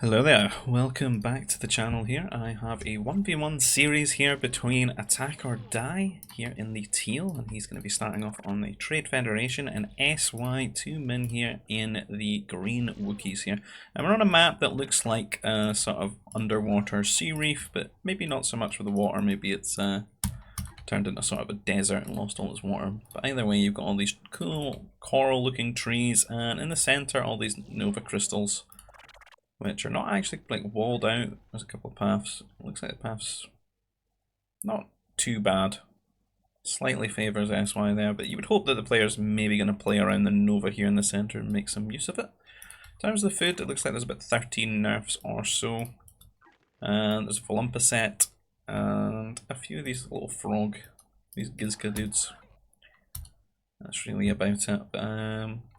Hello there, welcome back to the channel here. I have a 1v1 series here between Attack or Die here in the teal, and he's going to be starting off on the Trade Federation, and SY2 Min here in the green Wookiees here. And we're on a map that looks like a sort of underwater sea reef, but maybe not so much with the water, maybe it's turned into sort of a desert and lost all its water. But either way, you've got all these cool coral looking trees, and in the centre all these Nova crystals, which are not actually like walled out. There's a couple of paths. It looks like the path's not too bad. Slightly favours SY there, but you would hope that the player's maybe going to play around the Nova here in the centre and make some use of it. In terms of the food, it looks like there's about 13 nerfs or so. And there's a Volumpa set, and a few of these little frog, these Gizka dudes. That's really about it.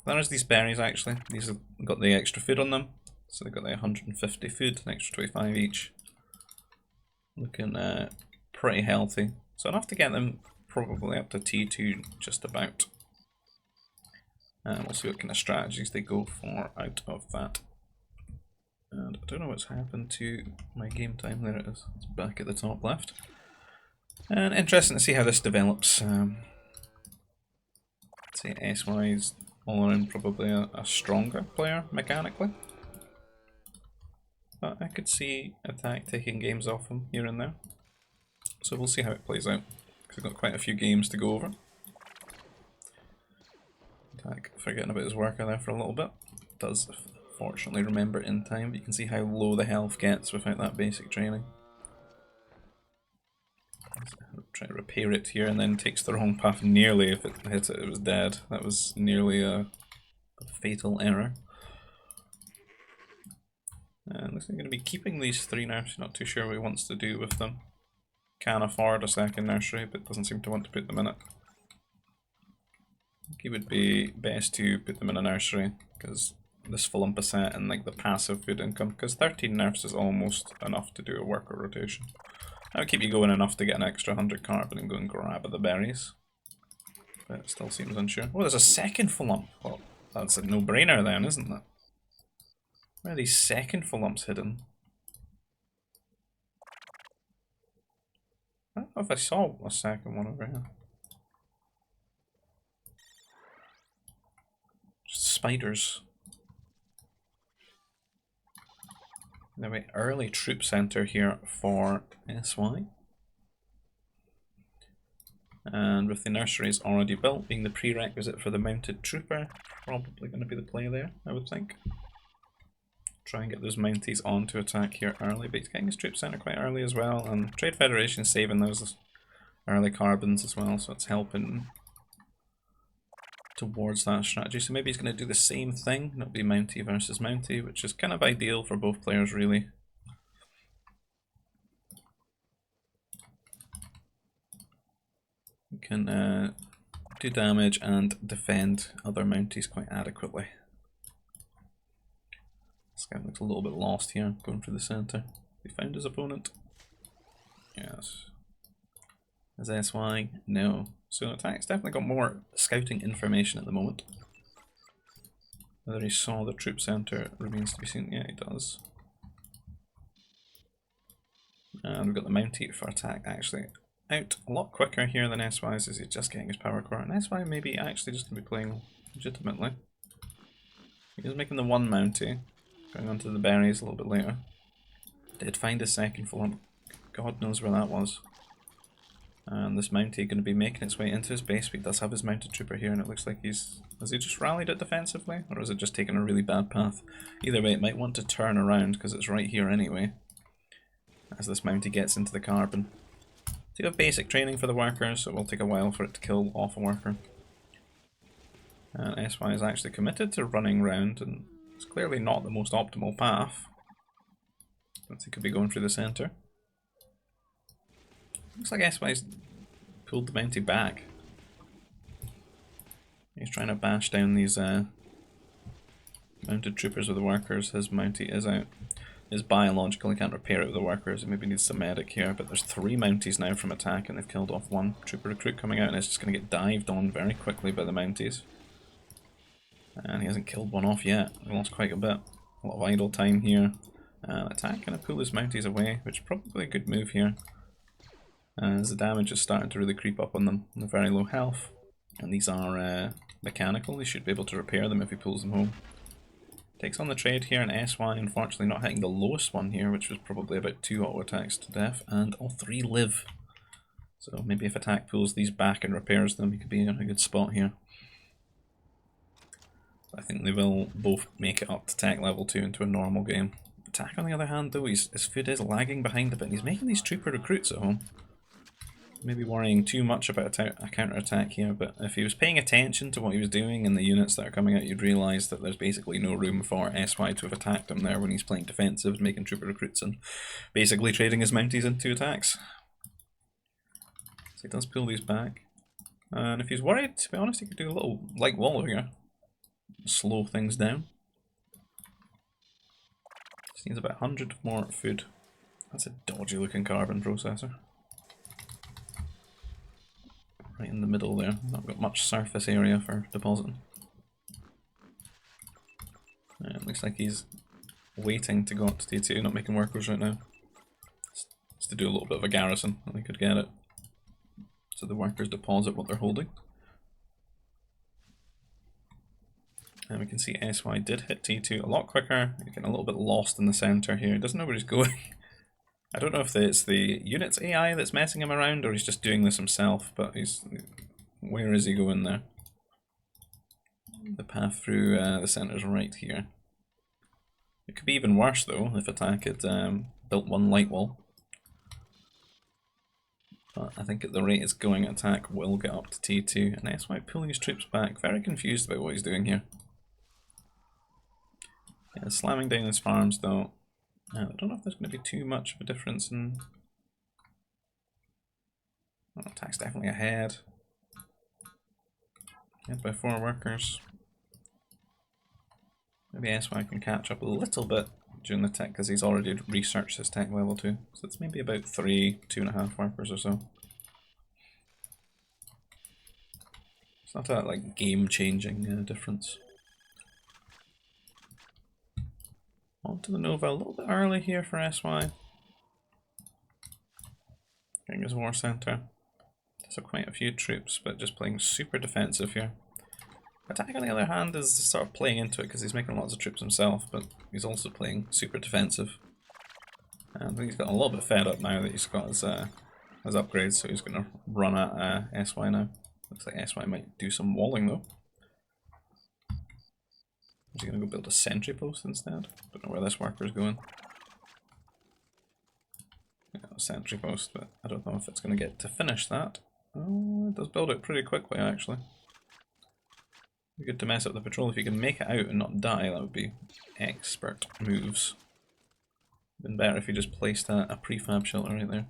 There's these berries actually. These have got the extra food on them. So they've got the 150 food, an extra 25 each. Looking pretty healthy. So enough to get them probably up to T2 just about. And we'll see what kind of strategies they go for out of that. And I don't know what's happened to my game time. There it is. It's back at the top left. And interesting to see how this develops. I'd say SY is all around probably a stronger player mechanically. But I could see Attack taking games off him here and there. So we'll see how it plays out, because we've got quite a few games to go over. Attack forgetting about his worker there for a little bit. Does fortunately remember in time, but you can see how low the health gets without that basic training. Try to repair it here and then takes the wrong path nearly. If it hit it, it was dead. That was nearly a fatal error. And looks like I'm going to be keeping these 3 nerfs, not too sure what he wants to do with them. Can afford a second nursery, but doesn't seem to want to put them in it. I think it would be best to put them in a nursery, because this Volumpa set and like the passive food income, because 13 nerfs is almost enough to do a worker rotation. That would keep you going enough to get an extra 100 carbon and go and grab the berries. But it still seems unsure. Oh, there's a second Volump. Well, that's a no-brainer then, isn't it? Where are these second Volumps hidden? I don't know if I saw a second one over here. Just spiders. Anyway, early troop center here for SY. And with the nurseries already built, being the prerequisite for the mounted trooper, probably going to be the play there, I would think. Try and get those mounties on to attack here early, but he's getting his troop center quite early as well, and Trade Federation is saving those early carbons as well, so it's helping towards that strategy. So maybe he's going to do the same thing, not be Mountie versus Mountie, which is kind of ideal for both players really. You can do damage and defend other Mounties quite adequately. This guy looks a little bit lost here, going through the centre. He found his opponent. Yes. Is SY? No. So Attack's definitely got more scouting information at the moment. Whether he saw the troop centre remains to be seen. Yeah, he does. And we've got the Mountie for Attack actually out a lot quicker here than SY's, as he's just getting his power core. And SY maybe actually just going to be playing legitimately. He's making the one Mountie. Going on to the berries a little bit later. Did find a second Volump. God knows where that was. And this Mountie going to be making its way into his base, but he does have his mounted trooper here, and it looks like he's... Has he just rallied it defensively? Or is it just taking a really bad path? Either way, it might want to turn around, because it's right here anyway. As this Mountie gets into the carbon. So you have basic training for the workers, so it will take a while for it to kill off a worker. And SY is actually committed to running round, and it's clearly not the most optimal path. But he could be going through the centre. Looks like SY's pulled the Mountie back. He's trying to bash down these mounted troopers with the workers. His Mountie is out. Is biological, he can't repair it with the workers. He maybe needs some medic here, but there's 3 Mounties now from Attack, and they've killed off 1 trooper recruit coming out, and it's just going to get dived on very quickly by the Mounties. And he hasn't killed one off yet. He lost quite a bit. A lot of idle time here. Attack gonna pull his mounties away, which is probably a good move here, as the damage is starting to really creep up on them. They're very low health, and these are mechanical. He should be able to repair them if he pulls them home. Takes on the trade here, and SY unfortunately not hitting the lowest one here, which was probably about 2 auto attacks to death, and all 3 live. So maybe if attack pulls these back and repairs them, he could be in a good spot here. I think they will both make it up to tech level 2 into a normal game. Attack on the other hand though, his food is lagging behind a bit, and he's making these trooper recruits at home. Maybe worrying too much about a counter-attack here, but if he was paying attention to what he was doing and the units that are coming out, you'd realise that there's basically no room for SY to have attacked him there when he's playing defensive, making trooper recruits and basically trading his mounties into attacks. So he does pull these back. And if he's worried, to be honest, he could do a little light wall here. Slow things down. Just needs about 100 more food. That's a dodgy looking carbon processor. Right in the middle there, not got much surface area for depositing. It looks like he's waiting to go up to T2, not making workers right now. Just to do a little bit of a garrison, and he could get it. So the workers deposit what they're holding. And we can see SY did hit T2 a lot quicker. He's getting a little bit lost in the centre here. He doesn't know where he's going. I don't know if it's the unit's AI that's messing him around or he's just doing this himself, but he's... Where is he going there? The path through the centre is right here. It could be even worse though if attack had built one light wall. But I think at the rate it's going, attack will get up to T2, and SY pulling his troops back. Very confused about what he's doing here. Yeah, slamming down his farms though. I don't know if there's going to be too much of a difference in... Oh, attack's definitely ahead. Ahead by 4 workers. Maybe SY can catch up a little bit during the tech because he's already researched his tech level 2. So it's maybe about 2.5 workers or so. It's not a like game-changing difference. On to the Nova a little bit early here for SY. Getting his war centre. So quite a few troops, but just playing super defensive here. Attack on the other hand is sort of playing into it because he's making lots of troops himself, but he's also playing super defensive. And I think he's got a little bit fed up now that he's got his upgrades, so he's going to run at SY now. Looks like SY might do some walling though. Is he going to go build a sentry post instead? Don't know where this worker's going. Yeah, a sentry post, but I don't know if it's going to get to finish that. Oh, it does build it pretty quickly actually. Be good to mess up the patrol. If you can make it out and not die, that would be expert moves. Been better if you just placed a prefab shelter right there.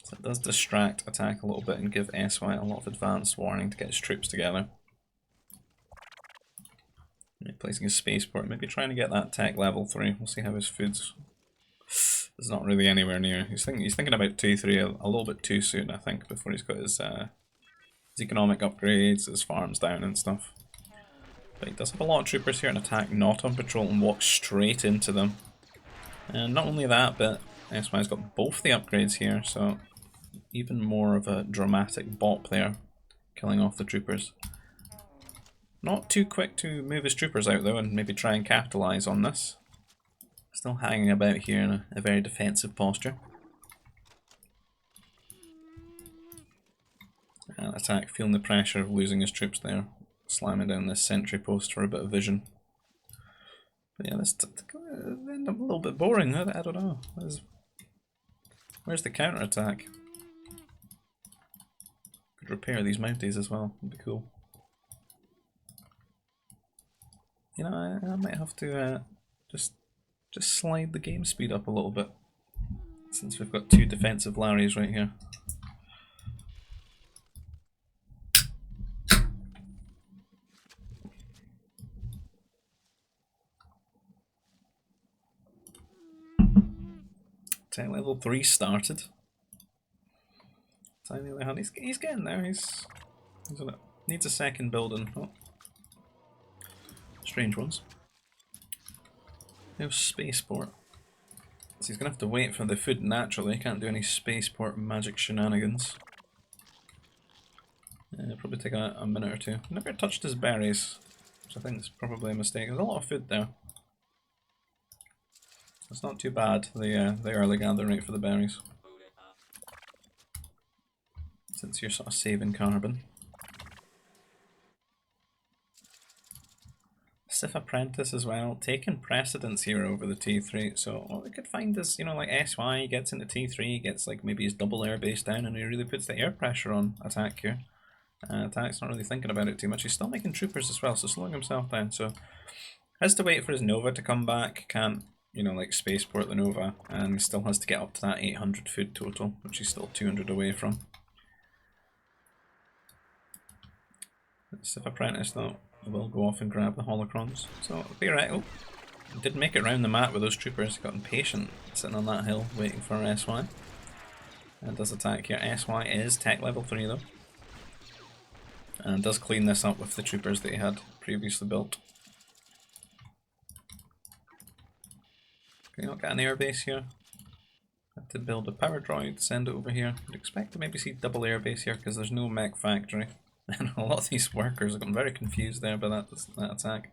So it does distract attack a little bit and give SY a lot of advanced warning to get his troops together. Placing his spaceport, maybe trying to get that tech level 3. We'll see how his food's... It's not really anywhere near. He's thinking about 2-3 a little bit too soon, I think, before he's got his economic upgrades, his farms down and stuff. But he does have a lot of troopers here and attack not on patrol and walk straight into them. And not only that, but SY's got both the upgrades here, so even more of a dramatic bop there, killing off the troopers. Not too quick to move his troopers out though and maybe try and capitalise on this. Still hanging about here in a very defensive posture. And attack feeling the pressure of losing his troops there. Slamming down this sentry post for a bit of vision. But yeah, this end up a little bit boring. I don't know. Where's the counter attack? Could repair these mounties as well. Would be cool. You know, I might have to just slide the game speed up a little bit, since we've got 2 defensive Larrys right here. Tech level 3 started. Tiny little hand. He's getting there. He's on it. Needs a second building. Oh. Strange ones. No spaceport. So he's going to have to wait for the food naturally. He can't do any spaceport magic shenanigans. Probably take a minute or two. Never touched his berries, which I think is probably a mistake. There's a lot of food there. It's not too bad, the early gather rate for the berries. Since you're sort of saving carbon. Sith Apprentice as well, taking precedence here over the T3. So what we could find is, you know, like SY gets into T3, gets like maybe his double air base down, and he really puts the air pressure on attack here. Attack's not really thinking about it too much. He's still making troopers as well, so slowing himself down. So has to wait for his Nova to come back. Can't, you know, like spaceport the Nova, and he still has to get up to that 800 food total, which he's still 200 away from. Sith Apprentice though will go off and grab the holocrons. So theoretical. Did make it round the map with those troopers. Got impatient sitting on that hill waiting for SY. And does attack here. SY is tech level 3 though. And does clean this up with the troopers that he had previously built. Okay, not got an airbase here. Have to build a power droid, send it over here. I'd expect to maybe see double airbase here because there's no mech factory. And a lot of these workers have gotten very confused there by that attack.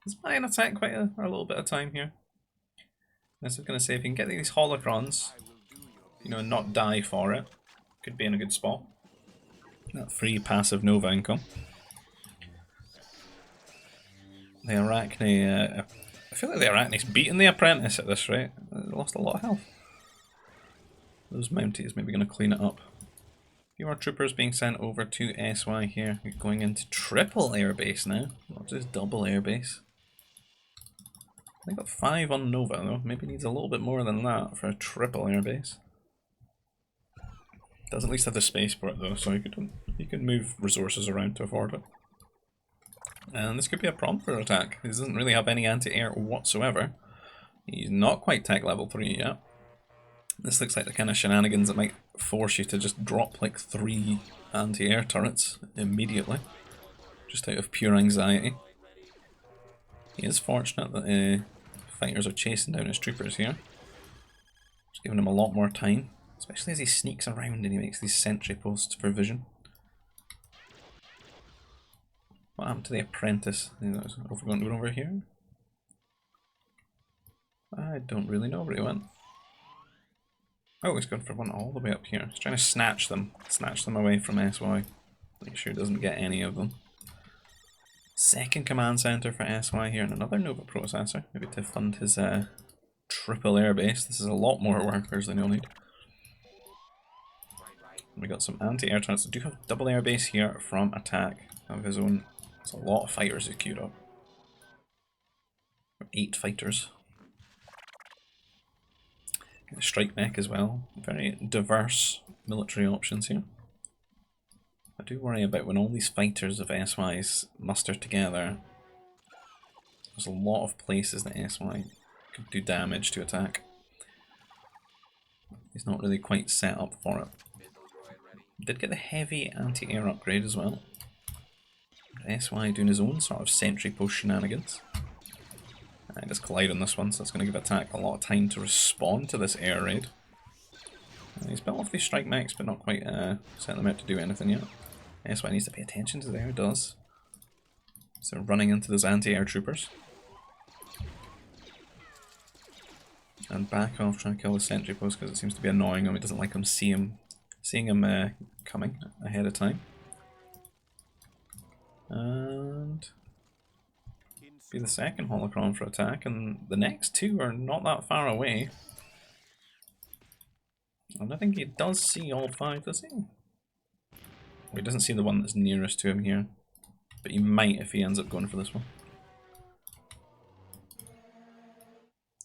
Let's buy an attack quite a little bit of time here. I was going to say, if you can get these holocrons, you know, and not die for it, could be in a good spot. That free passive Nova income. The Arachne, I feel like the Arachne's beating the Apprentice at this rate. They lost a lot of health. Those Mounties maybe going to clean it up. A few more troopers being sent over to SY here. We're going into triple airbase now, not just double airbase. I got 5 on Nova though. Maybe needs a little bit more than that for a triple airbase. Does at least have the spaceport though, so you can move resources around to afford it. And this could be a prompt for attack. He doesn't really have any anti-air whatsoever. He's not quite tech level 3 yet. This looks like the kind of shenanigans that might force you to just drop like 3 anti-air turrets immediately. Just out of pure anxiety. He is fortunate that fighters are chasing down his troopers here. Just giving him a lot more time. Especially as he sneaks around and he makes these sentry posts for vision. What happened to the Apprentice? Going over here? I don't really know where he went. Oh, he's going for one all the way up here. He's trying to snatch them away from SY. Make sure he doesn't get any of them. Second command center for SY here, and another Nova processor, maybe to fund his triple airbase. This is a lot more workers than he'll need. We got some anti-air turrets. I do have double airbase here from attack of his own. There's a lot of fighters he's queued up. 8 fighters. Strike mech as well. Very diverse military options here. I do worry about when all these fighters of SY's muster together. There's a lot of places that SY could do damage to attack. He's not really quite set up for it. Did get the heavy anti-air upgrade as well. SY doing his own sort of sentry post shenanigans. And just collide on this one, so it's going to give attack a lot of time to respond to this air raid. He's built off these strike mechs, but not quite set them out to do anything yet. SY needs to pay attention to there, it does. So running into those anti-air troopers. And back off trying to kill the sentry post because it seems to be annoying him. He doesn't like him seeing him coming ahead of time. And be the second holocron for attack, and the next 2 are not that far away. And I think he does see all 5, does he? Well, he doesn't see the one that's nearest to him here, but he might if he ends up going for this one.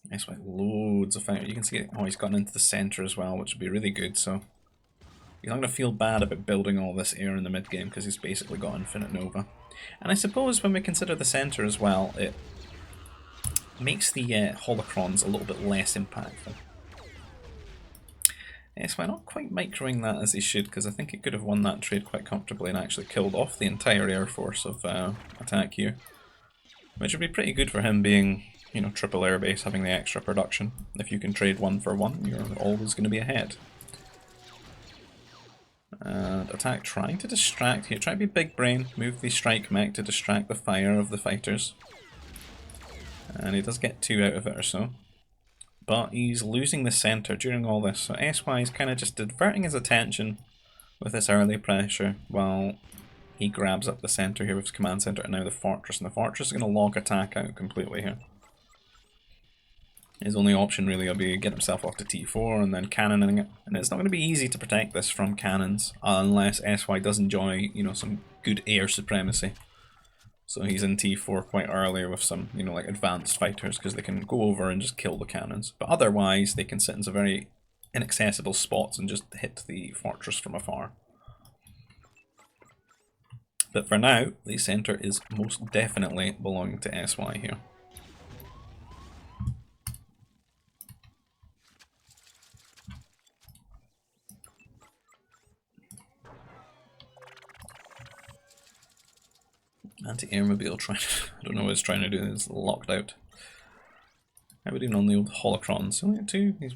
That's why loads of fire. You can see it. Oh, he's gotten into the center as well, which would be really good. So he's not going to feel bad about building all this air in the mid game because he's basically got infinite Nova. And I suppose when we consider the center as well, it makes the holocrons a little bit less impactful. Yes, we're not quite microing that as he should, because I think he could have won that trade quite comfortably and actually killed off the entire air force of attack here. Which would be pretty good for him being you know, triple airbase having the extra production. If you can trade 1 for 1, you're always going to be ahead. And attack trying to distract here. Try to be big brain. Move the strike mech to distract the fire of the fighters. And he does get 2 out of it or so. But he's losing the center during all this. So SY is kind of just diverting his attention with this early pressure while he grabs up the center here with his command center and now the fortress. And the fortress is going to lock attack out completely here. His only option really will be get himself off to T4 and then cannoning it. And it's not going to be easy to protect this from cannons unless SY does enjoy, you know, some good air supremacy. So he's in T4 quite early with some, you know, like advanced fighters because they can go over and just kill the cannons. But otherwise they can sit in some very inaccessible spots and just hit the fortress from afar. But for now, the center is most definitely belonging to SY here. Anti-airmobile trying to, I don't know what it's trying to do, it's locked out. How are we doing on the old holocrons? Only 2? He's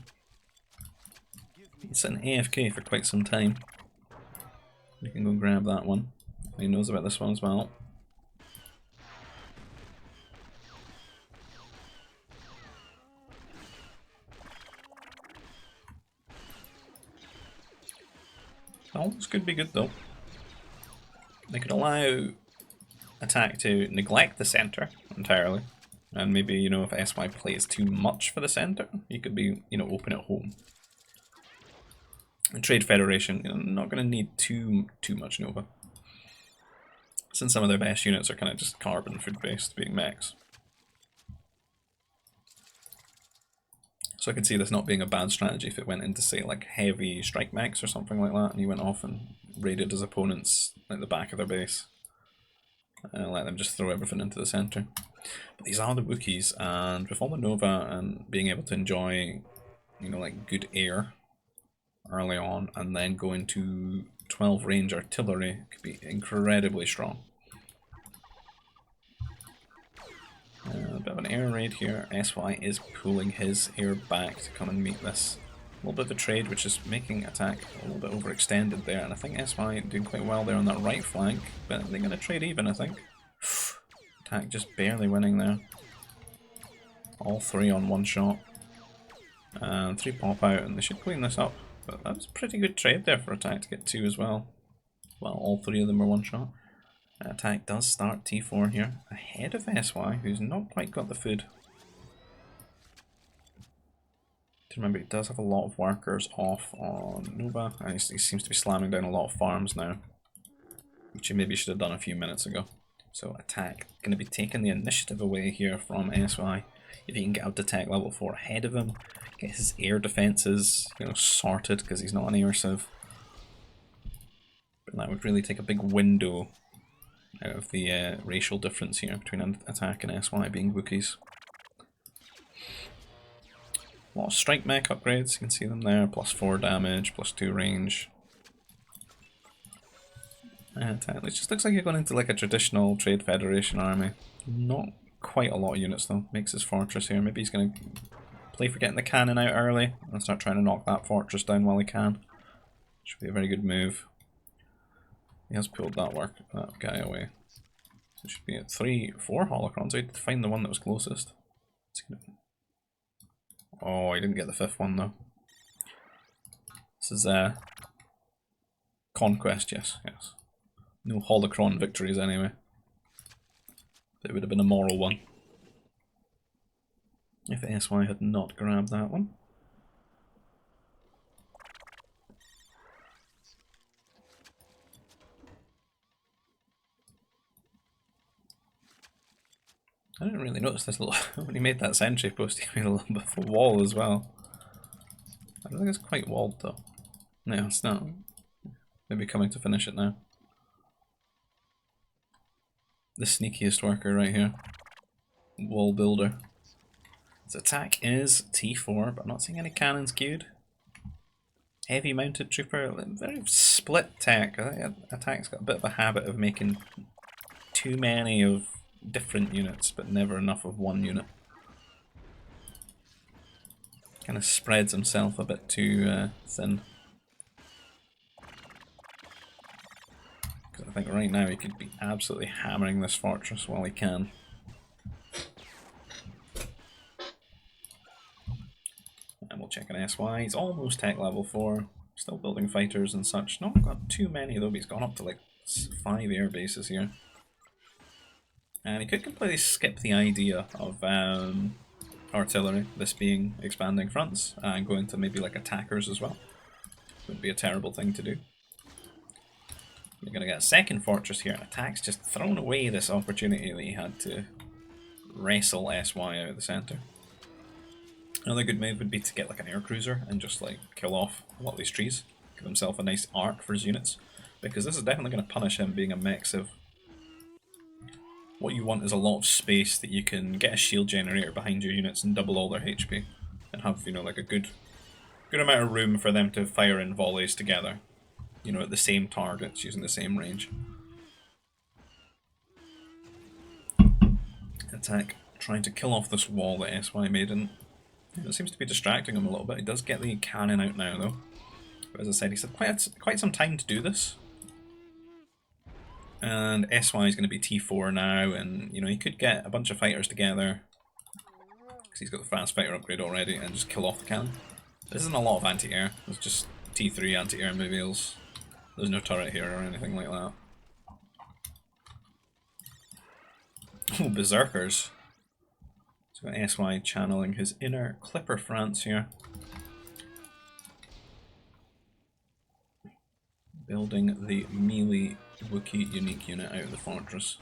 sitting AFK for quite some time. We can go grab that one. He knows about this one as well. Oh, this could be good though. They could allow attack to neglect the center entirely, and maybe, you know, if SY plays too much for the center, he could be, you know, open at home. And Trade Federation, you know, not going to need too much Nova, since some of their best units are kind of just carbon food based, being mechs. So I could see this not being a bad strategy if it went into, say, like heavy strike mechs or something like that, and he went off and raided his opponents at the back of their base. And let them just throw everything into the center. But these are the Wookiees, and with all the Nova and being able to enjoy, you know, like good air early on, and then go into 12 range artillery, could be incredibly strong. A bit of an air raid here. SY is pulling his air back to come and meet this. A little bit of a trade, which is making attack a little bit overextended there, and I think SY doing quite well there on that right flank, but they're going to trade even, I think. Attack just barely winning there. All 3 on 1 shot. And 3 pop out, and they should clean this up. But that was a pretty good trade there for attack to get 2 as well. Well, all 3 of them are 1 shot. Attack does start T4 here, ahead of SY, who's not quite got the food. Remember, he does have a lot of workers off on Nova, and he seems to be slamming down a lot of farms now, which he maybe should have done a few minutes ago. So attack going to be taking the initiative away here from SY. If he can get up to tech level 4 ahead of him, get his air defenses, you know, sorted because he's not an air civ. But that would really take a big window out of the racial difference here between attack and SY being Wookiees. A lot of strike mech upgrades, you can see them there, +4 damage, +2 range. And it just looks like you're going into like a traditional Trade Federation army. Not quite a lot of units though, makes his fortress here. Maybe he's going to play for getting the cannon out early and start trying to knock that fortress down while he can. Should be a very good move. He has pulled that guy away. So it should be at 3, 4 holocrons. I had to find the one that was closest. Oh, he didn't get the 5th one though. This is Conquest, yes. No holocron victories anyway. It would have been a moral one if SY had not grabbed that one. I didn't really notice this little, when he made that sentry post, he made a little bit of a wall as well. I don't think it's quite walled though. No, it's not. Maybe coming to finish it now. The sneakiest worker right here. Wall builder. His attack is T4, but I'm not seeing any cannons queued. Heavy mounted trooper, very split tech. I think attack's got a bit of a habit of making too many of different units, but never enough of one unit. Kind of spreads himself a bit too thin. Because I think right now he could be absolutely hammering this fortress while he can. And we'll check an SY. He's almost tech level 4. Still building fighters and such. Not got too many though, but he's gone up to like 5 air bases here. And he could completely skip the idea of artillery, this being expanding fronts, and going to maybe like attackers as well. Wouldn't be a terrible thing to do. You're going to get a second fortress here, and Attack's just thrown away this opportunity that he had to wrestle SY out of the centre. Another good move would be to get like an air cruiser and just like kill off a lot of these trees. Give himself a nice arc for his units, because this is definitely going to punish him being a mech civ. What you want is a lot of space that you can get a shield generator behind your units and double all their HP. And have, you know, like a good amount of room for them to fire in volleys together. You know, at the same targets, using the same range. Attack trying to kill off this wall that SY made, and it seems to be distracting him a little bit. He does get the cannon out now though. But as I said, he's had quite some time to do this. And SY is going to be T4 now, and you know, he could get a bunch of fighters together, because he's got the fast fighter upgrade already, and just kill off the cannon. This isn't a lot of anti-air, it's just T3 anti-air missiles. There's no turret here or anything like that. Oh, Berserkers. So got SY channeling his inner Clipper France here. Building the melee Wookiee unique unit out of the fortress.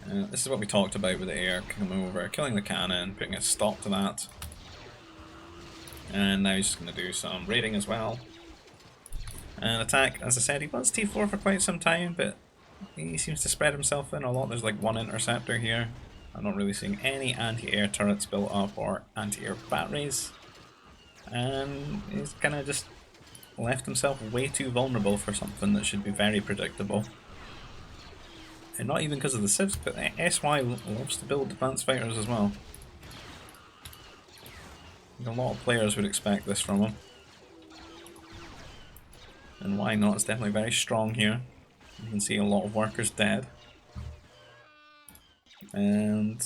This is what we talked about with the air coming over, killing the cannon, putting a stop to that. And now he's just going to do some raiding as well. And Attack, as I said, he was T4 for quite some time, but he seems to spread himself in a lot. There's like one interceptor here. I'm not really seeing any anti-air turrets built up or anti-air batteries. And he's kind of just left himself way too vulnerable for something that should be very predictable. And not even because of the civs, but SY loves to build advanced fighters as well. A lot of players would expect this from him. And why not? It's definitely very strong here. You can see a lot of workers dead. And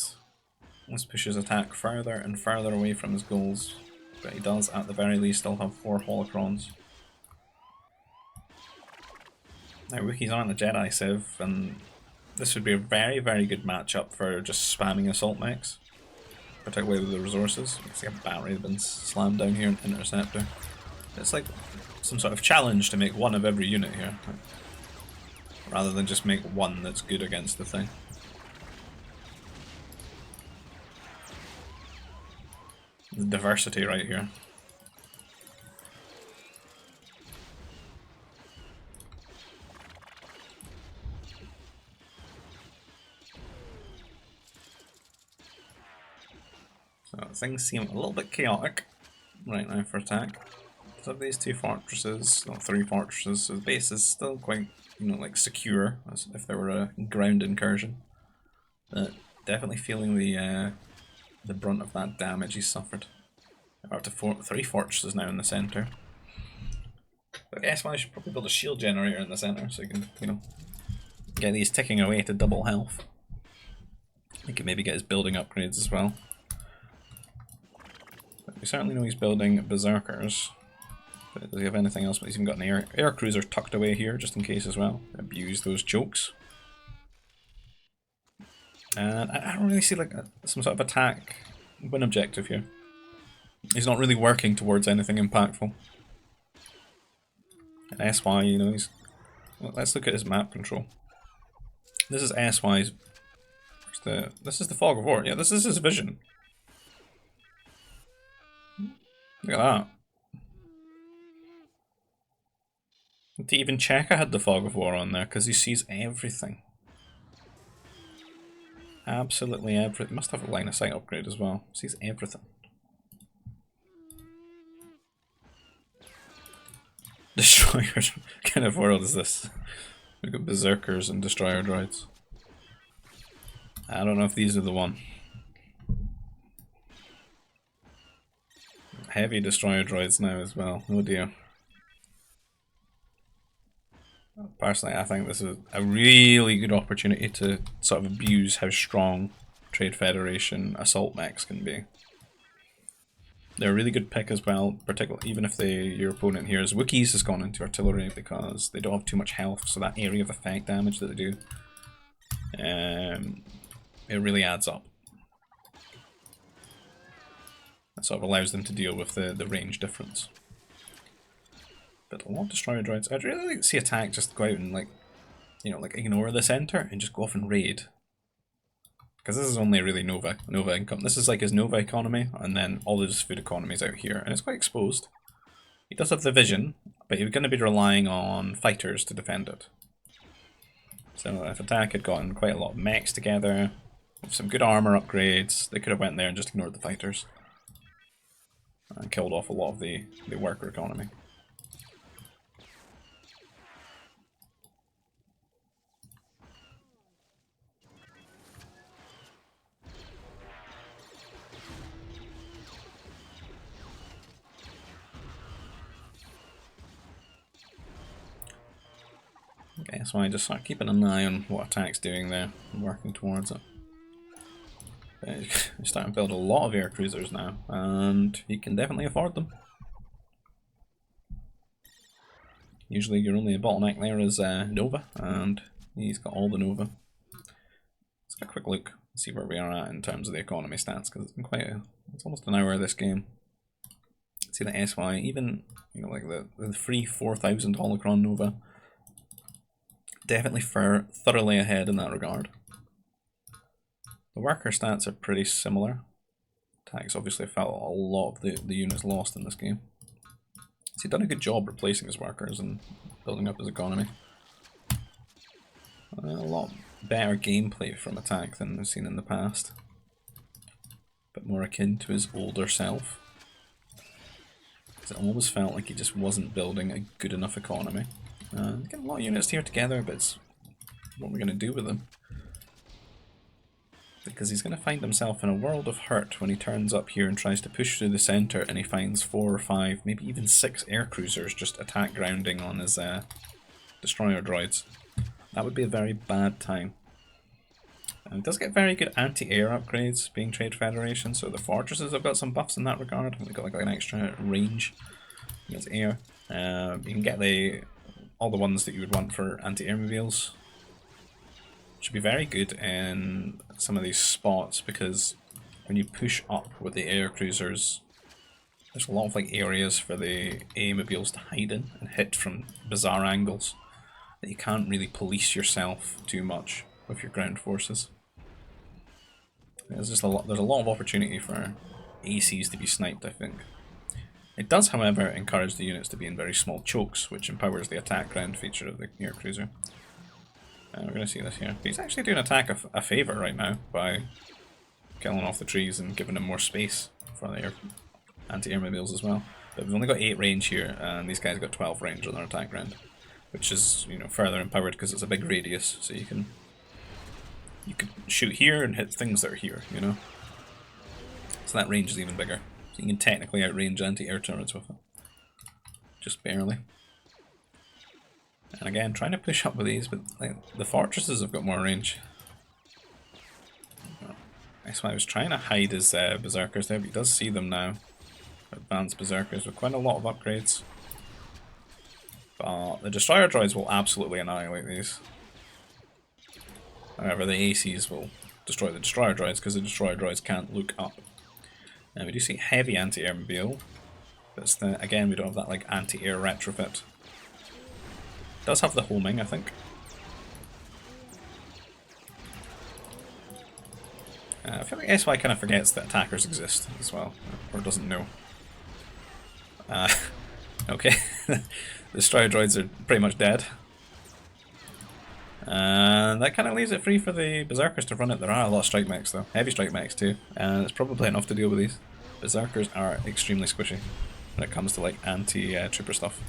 this pushes Attack further and further away from his goals. But he does, at the very least, still have 4 holocrons. Now, Wookiees aren't a Jedi civ, and this would be a very, very good matchup for just spamming assault mechs. Particularly with the resources. You can see a battery has been slammed down here, an interceptor. It's like some sort of challenge to make one of every unit here, rather than just make one that's good against the thing. The diversity right here. So things seem a little bit chaotic right now for Attack. So these 2 fortresses, well, 3 fortresses, so the base is still quite, you know, like secure, as if there were a ground incursion. But definitely feeling the brunt of that damage he's suffered. We're up to 3 fortresses now in the centre. But SY should probably build a shield generator in the centre so you can, you know, get these ticking away to double health. He can maybe get his building upgrades as well. But we certainly know he's building Berserkers. But does he have anything else? But he's even got an air cruiser tucked away here just in case as well. Abuse those jokes. And I don't really see like some sort of attack win objective here. He's not really working towards anything impactful. And SY, you know, he's... Well, let's look at his map control. This is SY's... This is the Fog of War. Yeah, this is his vision. Look at that. To even check I had the Fog of War on there, because he sees everything. Absolutely everything. Must have a line of sight upgrade as well. Sees everything. Destroyers. What kind of world is this? We've got Berserkers and Destroyer droids. I don't know if these are the one. heavy destroyer droids now as well. Oh dear. Personally, I think this is a really good opportunity to sort of abuse how strong Trade Federation assault mechs can be. They're a really good pick as well, particularly even if your opponent here is Wookiees has gone into artillery because they don't have too much health, so that area of effect damage that they do, it really adds up. That sort of allows them to deal with the range difference. But a lot of destroyer droids, I'd really like to see attack just go out and like ignore the center and just go off and raid. Because this is only really Nova income. This is like his Nova economy, and then all his food economies out here, and it's quite exposed. He does have the vision, but he's going to be relying on fighters to defend it. So if attack had gotten quite a lot of mechs together, with some good armor upgrades, they could have went there and just ignored the fighters. And killed off a lot of the worker economy. Okay, so I just start keeping an eye on what attack's doing there and working towards it. He's starting to build a lot of air cruisers now, and he can definitely afford them. Usually your only bottleneck there is Nova, and he's got all the Nova. Let's get a quick look, see where we are at in terms of the economy stats, because it's been it's almost an hour of this game. See the SY, even like the free 4000 Holocron Nova, definitely thoroughly ahead in that regard. The worker stats are pretty similar. Attack's obviously felt a lot of the units lost in this game. So he's done a good job replacing his workers and building up his economy. A lot better gameplay from attack than we've seen in the past. But more akin to his older self. Because it always felt like he just wasn't building a good enough economy. Getting a lot of units here together, but it's what we're going to do with them. Because he's going to find himself in a world of hurt when he turns up here and tries to push through the centre and he finds 4 or 5, maybe even 6 air cruisers just attack grounding on his destroyer droids. That would be a very bad time. And it does get very good anti-air upgrades being Trade Federation, so the fortresses have got some buffs in that regard. They've got like an extra range against air. You can get all the ones that you would want for anti-air mobiles. Should be very good in some of these spots, because when you push up with the air cruisers, there's a lot of like areas for the A-mobiles to hide in and hit from bizarre angles that you can't really police yourself too much with your ground forces. There's a lot of opportunity for ACs to be sniped, I think. It does, however, encourage the units to be in very small chokes, which empowers the attack ground feature of the air cruiser. We're going to see this here. He's actually doing attack a favour right now by killing off the trees and giving him more space for the anti-air mobiles as well. But we've only got 8 range here, and these guys got 12 range on their attack ground, which is further empowered because it's a big radius, so you can shoot here and hit things that are here, So that range is even bigger. So you can technically outrange anti-air turrets with it, just barely. And again, trying to push up with these, but like, the fortresses have got more range. That's why I was trying to hide his berserkers there, but he does see them now. Advanced berserkers with quite a lot of upgrades. But the destroyer droids will absolutely annihilate these. However, the ACs will destroy the destroyer droids because the destroyer droids can't look up. Now we do see heavy anti-air mobile, but again we don't have that like anti-air retrofit. Does have the homing, I think. I feel like SY kind of forgets that attackers exist as well, or doesn't know. Okay, the destroyer droids are pretty much dead. And that kind of leaves it free for the berserkers to run it. There are a lot of strike mechs though, heavy strike mechs too, and it's probably enough to deal with these. Berserkers are extremely squishy when it comes to like anti-trooper stuff.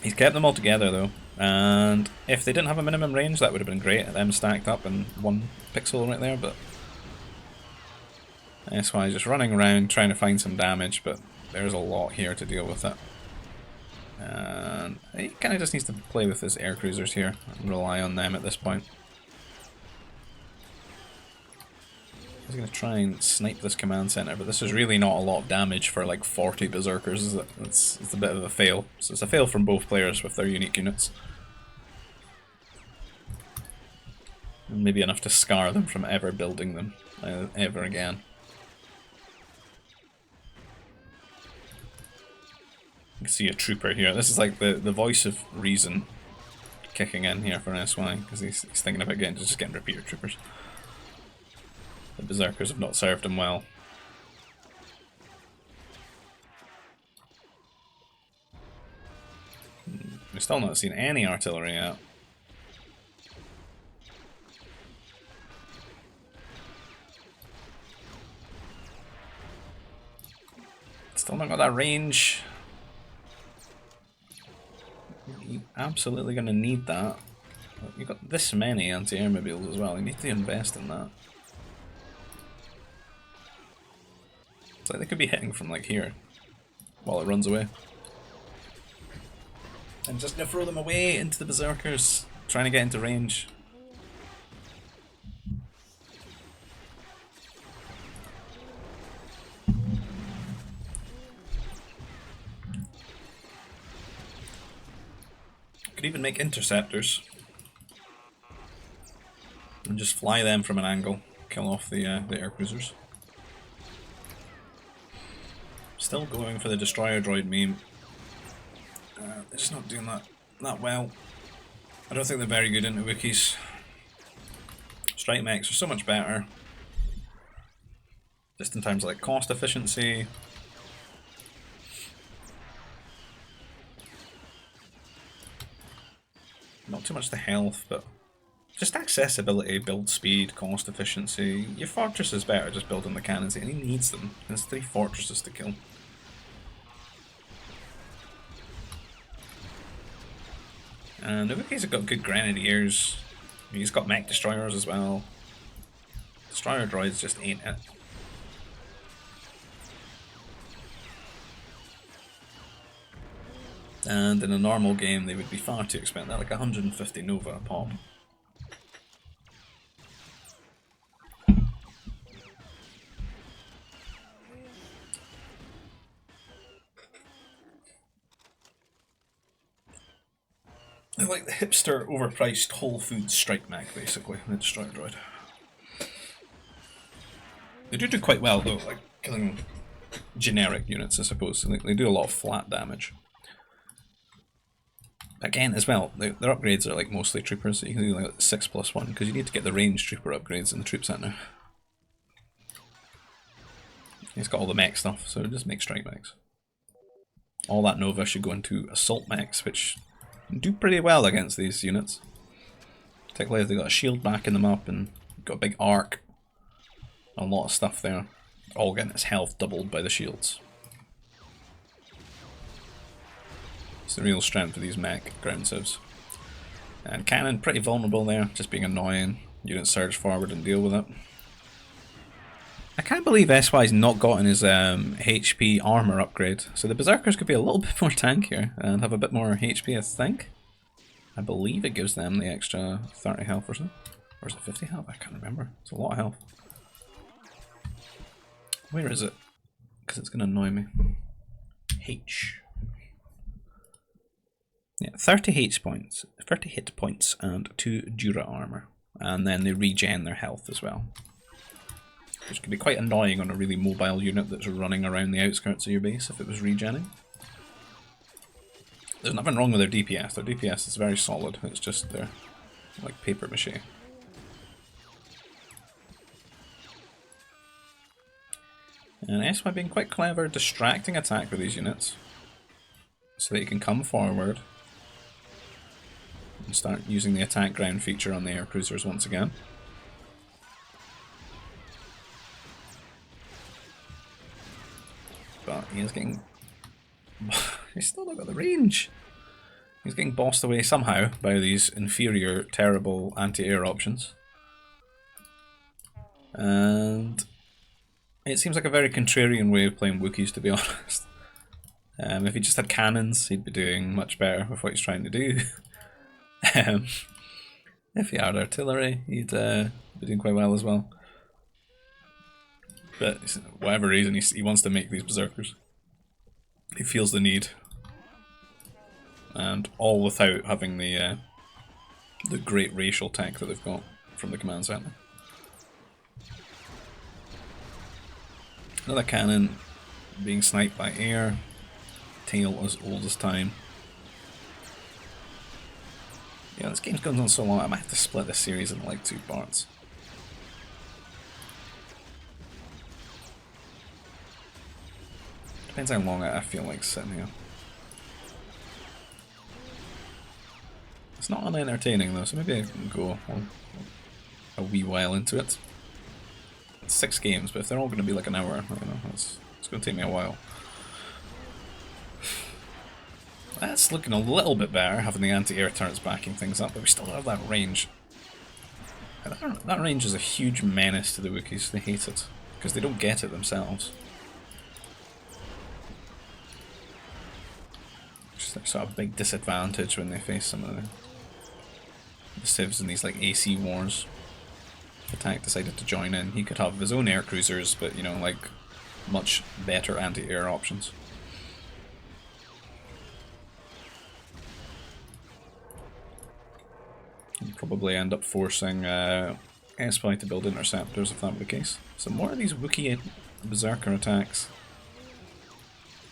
He's kept them all together though, and if they didn't have a minimum range that would have been great, them stacked up in 1 pixel right there, but SY just running around trying to find some damage, but there's a lot here to deal with it. And he kind of just needs to play with his air cruisers here and rely on them at this point. He's going to try and snipe this command center, but this is really not a lot of damage for like 40 berserkers, is it? It's a bit of a fail. So it's a fail from both players with their unique units. And maybe enough to scar them from ever building them ever again. You can see a trooper here. This is like the voice of reason kicking in here for SY, because he's thinking about just getting repeater troopers. The berserkers have not served him well. We've still not seen any artillery yet. Still not got that range. You're absolutely going to need that. You've got this many anti-air mobiles as well. You need to invest in that. It's like they could be hitting from like here while it runs away. And just gonna throw them away into the berserkers, trying to get into range. Could even make interceptors and just fly them from an angle, kill off the air cruisers. Still going for the destroyer droid meme. They're just not doing that well. I don't think they're very good into wikis. Strike mechs are so much better. Just in terms of like cost efficiency. Not too much the health, but just accessibility, build speed, cost efficiency. Your fortress is better just building the cannons, and he needs them. There's 3 fortresses to kill. And the Wookiees have got good grenadiers. He's got mech destroyers as well. Destroyer droids just ain't it. And in a normal game they would be far too expensive. They're like 150 Nova a pop. They're like the hipster, overpriced Whole Foods strike mech, basically, the destroyer droid. They do quite well though, like killing generic units, I suppose. So they do a lot of flat damage. Again, as well, their upgrades are like mostly troopers, so you can do like 6+1 because you need to get the ranged trooper upgrades in the troop center. He's got all the mech stuff, so just make strike mechs. All that Nova should go into assault mechs, which do pretty well against these units. Particularly if they've got a shield backing them up and got a big arc. A lot of stuff there. All getting its health doubled by the shields. It's the real strength of these mech ground civs. And cannon pretty vulnerable there, just being annoying. Units surge forward and deal with it. I can't believe SY's not gotten his HP armor upgrade. So the berserkers could be a little bit more tankier and have a bit more HP, I think. I believe it gives them the extra 30 health or so. Or is it 50 health? I can't remember. It's a lot of health. Where is it? Because it's going to annoy me. H. Yeah, 30 hit points and 2 Dura armor. And then they regen their health as well. Which can be quite annoying on a really mobile unit that's running around the outskirts of your base if it was regenning. There's nothing wrong with their DPS. Their DPS is very solid. It's just they're like paper mache. And SY being quite clever, distracting attack with these units. So that you can come forward and start using the attack ground feature on the air cruisers once again. But he is getting... he's still not got the range. He's getting bossed away somehow by these inferior, terrible anti-air options. And It seems like a very contrarian way of playing Wookiees, to be honest. If he just had cannons, he'd be doing much better with what he's trying to do. um, if he had artillery, he'd be doing quite well as well. But for whatever reason, he wants to make these berserkers. He feels the need, and all without having the great racial tech that they've got from the command center. Another cannon being sniped by air. Tail as old as time. Yeah, this game's going on so long, I might have to split this series into like 2 parts. Depends how long I feel like sitting here. It's not unentertaining though, so maybe I can go a wee while into it. It's 6 games, but if they're all going to be like an hour, I don't know, it's going to take me a while. That's looking a little bit better, having the anti-air turrets backing things up, but we still don't have that range. That range is a huge menace to the Wookiees. They hate it, because they don't get it themselves. It's like sort of a big disadvantage when they face some of the civs in these like AC wars. If Attack decided to join in, he could have his own air cruisers, but you know, like much better anti-air options. You'd probably end up forcing SY to build interceptors if that were the case. So more of these Wookiee berserker attacks.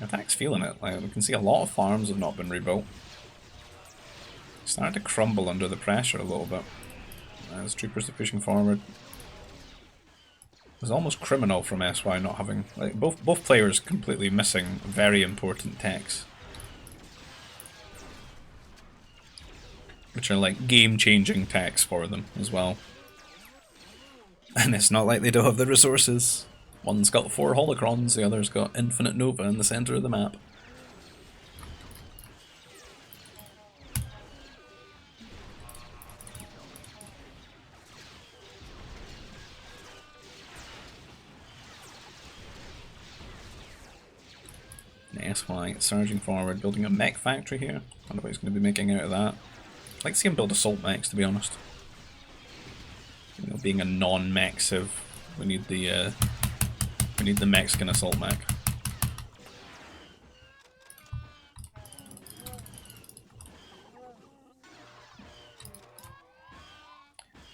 Attack's feeling it. Like we can see a lot of farms have not been rebuilt. Starting to crumble under the pressure a little bit as troopers are pushing forward. It's almost criminal from SY not having, like, both players completely missing very important techs, which are like game-changing techs for them as well. And it's not like they don't have the resources. One's got 4 holocrons, the other's got infinite nova in the centre of the map. And SY surging forward, building a mech factory here. I wonder what he's going to be making out of that. I'd like to see him build assault mechs, to be honest. You know, being a non-mech civ, we need the Mexican assault mech.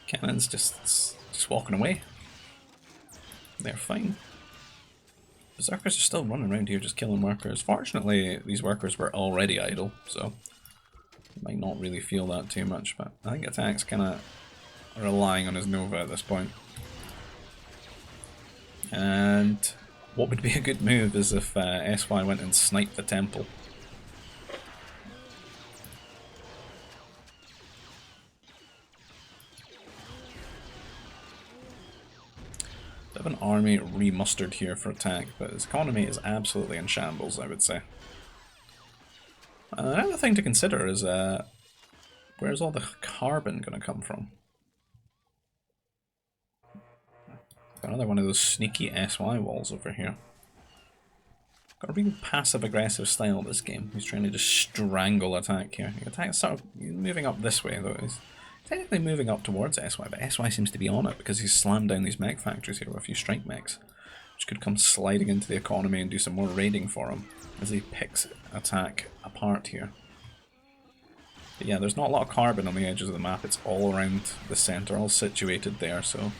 Cannons just walking away. They're fine. Berserkers are still running around here just killing workers. Fortunately, these workers were already idle, so might not really feel that too much, but I think Attack's kind of relying on his Nova at this point. And what would be a good move is if SY went and sniped the temple. Bit of an army remustered here for Attack, but his economy is absolutely in shambles, I would say. Another thing to consider is where's all the carbon going to come from? Another one of those sneaky SY walls over here. Got a real passive-aggressive style this game. He's trying to just strangle Attack here. Attack's sort of moving up this way, though. He's technically moving up towards SY, but SY seems to be on it because he's slammed down these mech factories here with a few strike mechs, which could come sliding into the economy and do some more raiding for him as he picks Attack apart here. But yeah, there's not a lot of carbon on the edges of the map. It's all around the centre, all situated there, so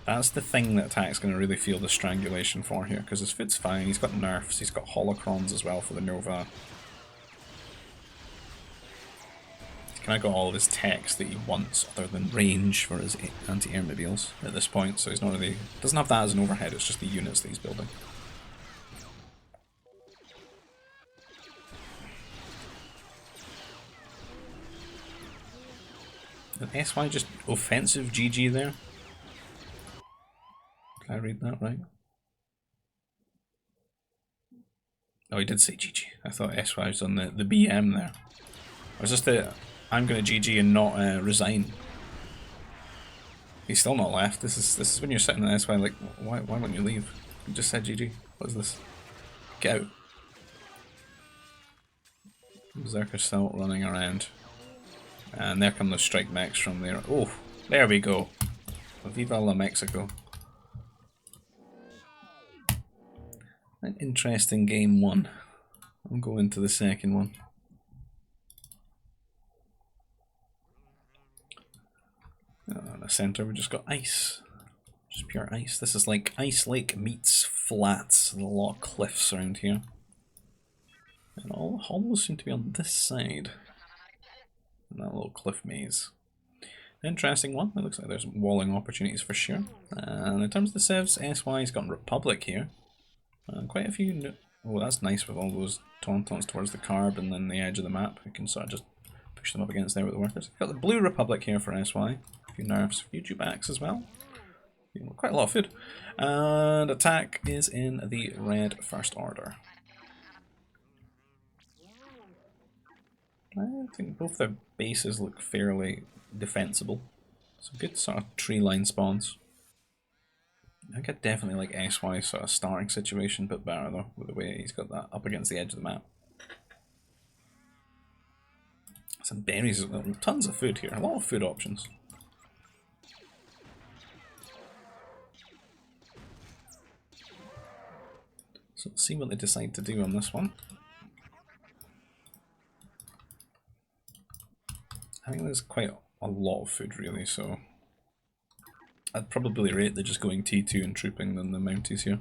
that's the thing that Attack's going to really feel the strangulation for here, because his foot's fine, he's got nerfs, he's got holocrons as well for the Nova. He's kind of got all of his techs that he wants other than range for his anti-air mobiles at this point, so he's not really, doesn't have that as an overhead, it's just the units that he's building. Did SY just offensive GG there? Can I read that right? Oh, he did say GG. I thought SY was on the BM there. Or is this the I'm gonna GG and not resign? He's still not left. This is when you're sitting there. That's why, like, why won't you leave? You just said GG. What is this? Get out. Berserker still running around. And there come the strike mechs from there. Oh, there we go. Viva la Mexico. An interesting game one. I'll go into the second one. In the centre we just got ice. Just pure ice. This is like Ice Lake meets flats. There's a lot of cliffs around here. And all hollows seem to be on this side. And that little cliff maze. Interesting one. It looks like there's walling opportunities for sure. And in terms of the civs, SY's got Republic here. Quite a few. Oh, that's nice with all those tauntauns towards the carb and then the edge of the map. You can sort of just push them up against there with the workers. Got the Blue Republic here for SY. A few nerfs, a few dewbacks as well. Quite a lot of food. And attack is in the red First Order. I think both their bases look fairly defensible. Some good sort of tree line spawns. I think I definitely like SY's sort of starting situation, but better though, with the way he's got that up against the edge of the map. Some berries, tons of food here, a lot of food options. So let's see what they decide to do on this one. I think there's quite a lot of food really, so I'd probably rate they're just going T2 and trooping than the Mounties here.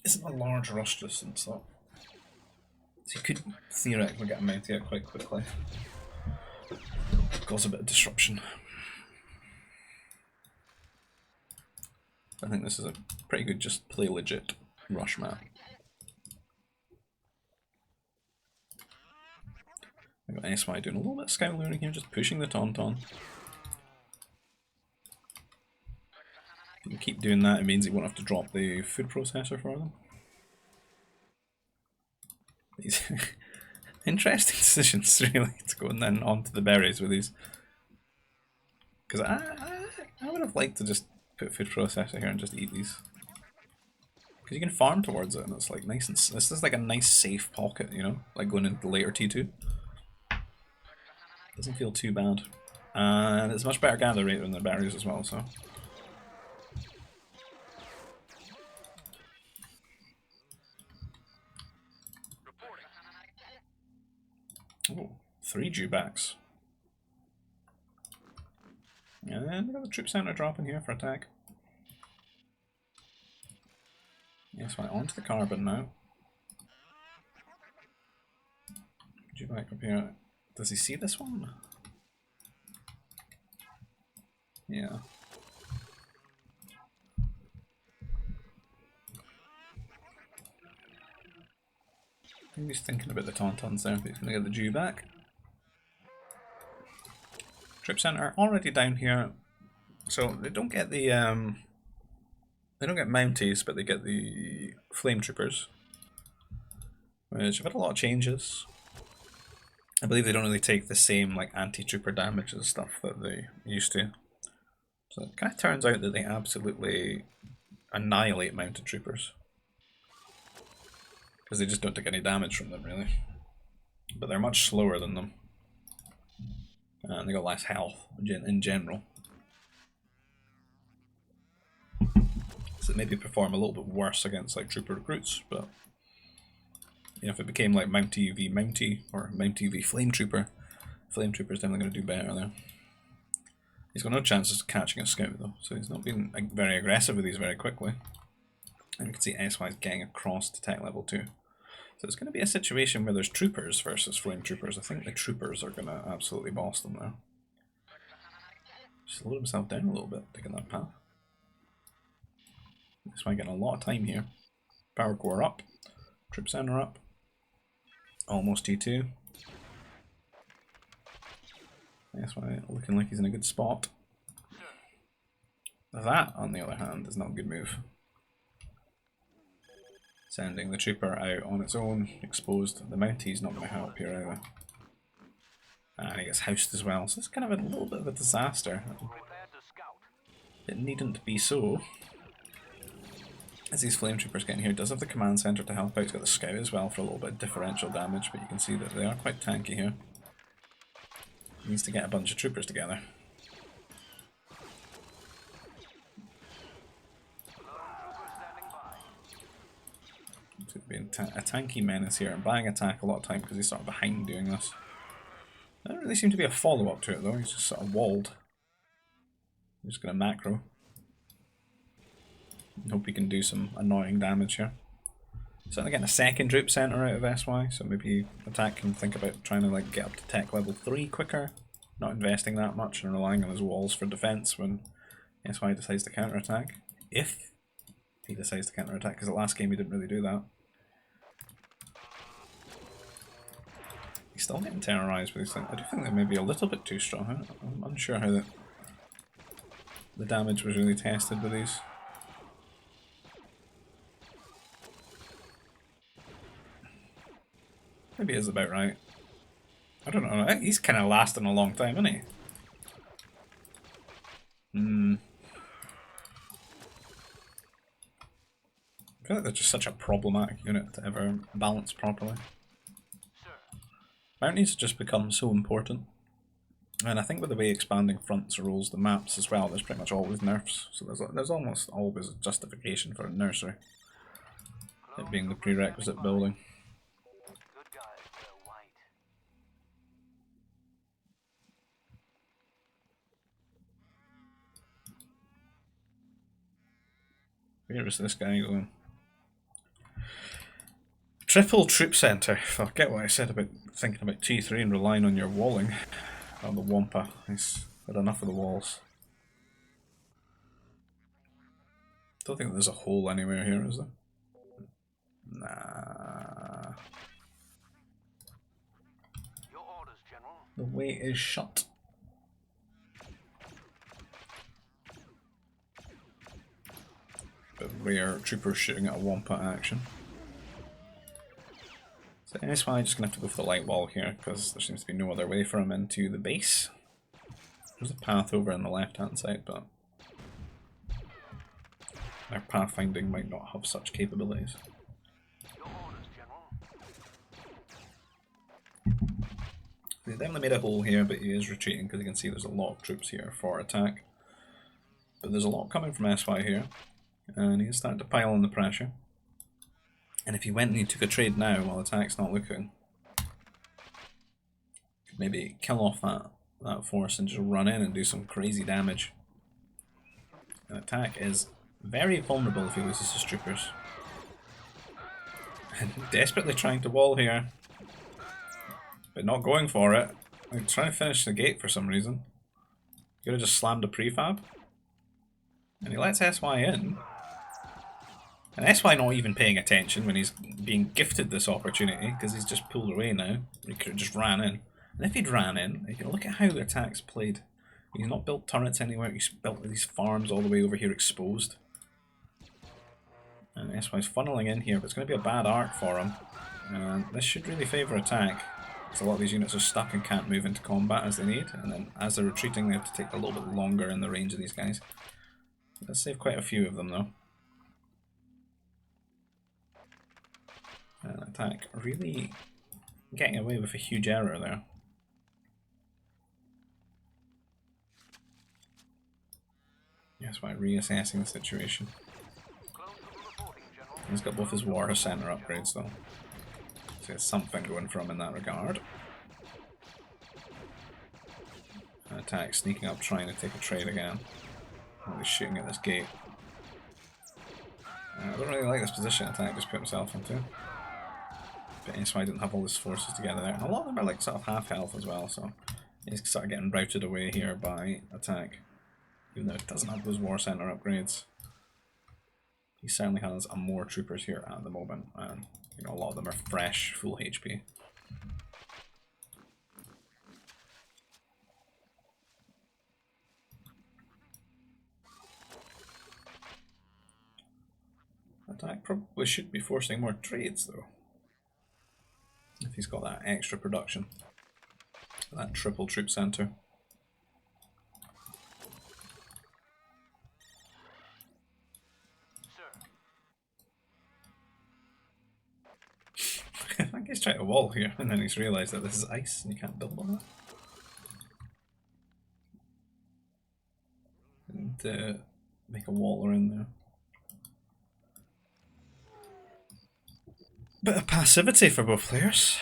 Isn't a large rush distance though. So you could theoretically get a Mountie out quite quickly. Cause a bit of disruption. I think this is a pretty good just play legit rush map. I've got SY doing a little bit of scout learning here, just pushing the tauntaun. If you keep doing that, it means you won't have to drop the food processor for them. These interesting decisions, really, to go and then onto the berries with these. Because I would have liked to just put food processor here and just eat these. Because you can farm towards it, and it's like nice and this is like a nice safe pocket, you know, like going into the later T2. Doesn't feel too bad, and it's much better gather rate than the berries as well. So. Oh, 3 dewbacks. And then we got the troop center dropping here for attack. Yes, right onto the carbon now. Dewback up here. Does he see this one? Yeah. I think he's thinking about the tauntauns there, but he's going to get the dewback. Troop center already down here, so they don't get the they don't get Mounties, but they get the flame troopers, which have had a lot of changes. I believe they don't really take the same like anti-trooper damage and stuff that they used to. So it kind of turns out that they absolutely annihilate mounted troopers. Because they just don't take any damage from them, really. But they're much slower than them. And they got less health in general. So maybe perform a little bit worse against like trooper recruits, but you know, if it became like Mountie v Mountie or Mountie v Flame Trooper's definitely going to do better there. He's got no chances of catching a scout though, so he's not been very aggressive with these very quickly. And you can see SY's getting across to tech level 2. So it's going to be a situation where there's troopers versus flame troopers. I think the troopers are going to absolutely boss them there. Just load himself down a little bit, taking that path. SY getting a lot of time here. Power core up, troop center up. Almost T2. SY looking like he's in a good spot. That, on the other hand, is not a good move. Sending the trooper out on its own, exposed. The Mountie's not going to help here either. And he gets housed as well, so it's kind of a little bit of a disaster. It needn't be so. As these flame troopers get in here, does have the command center to help out. He's got the scout as well for a little bit of differential damage, but you can see that they are quite tanky here. He needs to get a bunch of troopers together. So being a tanky menace here and buying attack a lot of time because he's sort of behind doing this. There doesn't really seem to be a follow-up to it though, he's just sort of walled. I'm just going to macro. Hope we can do some annoying damage here. Certainly getting a second troop center out of SY, so maybe attack can think about trying to like get up to tech level 3 quicker, not investing that much and relying on his walls for defense when SY decides to counterattack. If he decides to counterattack, because the last game he didn't really do that. He's still getting terrorized with these things. I do think they may be a little bit too strong. I'm unsure how the damage was really tested with these. Maybe it is about right. I don't know. He's kind of lasting a long time, isn't he? I feel like they're just such a problematic unit to ever balance properly. Mounties just become so important. And I think with the way expanding fronts rules the maps as well, there's pretty much always nerfs. So there's almost always a justification for a nursery. It being the prerequisite building. Where is this guy going? Triple troop center. Forget what I said about thinking about T3 and relying on your walling. Oh, the Wampa. He's had enough of the walls. Don't think there's a hole anywhere here, is there? Nah. The way is shut. Bit of rare troopers shooting at a Wampa action. So SY just going to have to go for the light wall here, because there seems to be no other way for him into the base. There's a path over on the left hand side, but their pathfinding might not have such capabilities. He's definitely made a hole here, but he is retreating because you can see there's a lot of troops here for attack. But there's a lot coming from SY here, and he's starting to pile on the pressure. And if he went and he took a trade now while attack's not looking, could maybe kill off that force and just run in and do some crazy damage. And attack is very vulnerable if he loses his troopers. And desperately trying to wall here, but not going for it. Like trying to finish the gate for some reason. Could have just slammed a prefab. And he lets SY in. And SY not even paying attention when he's being gifted this opportunity, because he's just pulled away now. He could have just ran in. And if he'd ran in, you can look at how the attack's played. He's not built turrets anywhere, he's built these farms all the way over here exposed. And SY's funneling in here, but it's going to be a bad arc for him. And this should really favour attack, because a lot of these units are stuck and can't move into combat as they need. And then as they're retreating, they have to take a little bit longer in the range of these guys. Let's save quite a few of them though. And attack really getting away with a huge error there. Yes, by reassessing the situation. He's got both his water center upgrades though. So there's something going for him in that regard. And attack sneaking up trying to take a trade again. While he's shooting at this gate. I don't really like this position attack just put himself into. But SY didn't have all his forces together there. And a lot of them are like sort of half health as well, so he's sort of getting routed away here by attack. Even though it doesn't have those war center upgrades. He certainly has more troopers here at the moment, and you know, a lot of them are fresh, full HP. Attack probably should be forcing more trades though. If he's got that extra production. That triple troop centre. I think he's tried a wall here and then he's realised that this is ice and you can't build on it. And make a wall around there. Bit of passivity for both players.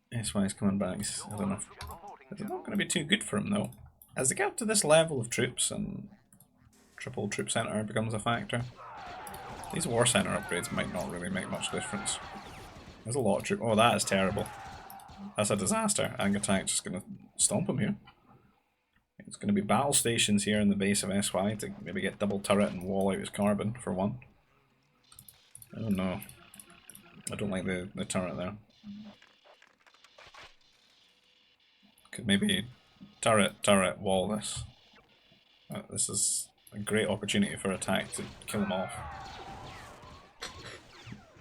That's why he's coming back. I don't know. It's not going to be too good for him though. As they get up to this level of troops and triple troop centre becomes a factor, these war centre upgrades might not really make much difference. There's a lot of troops. Oh, that is terrible. That's a disaster. Attack's just going to stomp him here. It's going to be battle stations here in the base of SY to maybe get double turret and wall out his carbon for one. I don't know. I don't like the turret there. Could maybe turret, wall this. This is a great opportunity for attack to kill him off.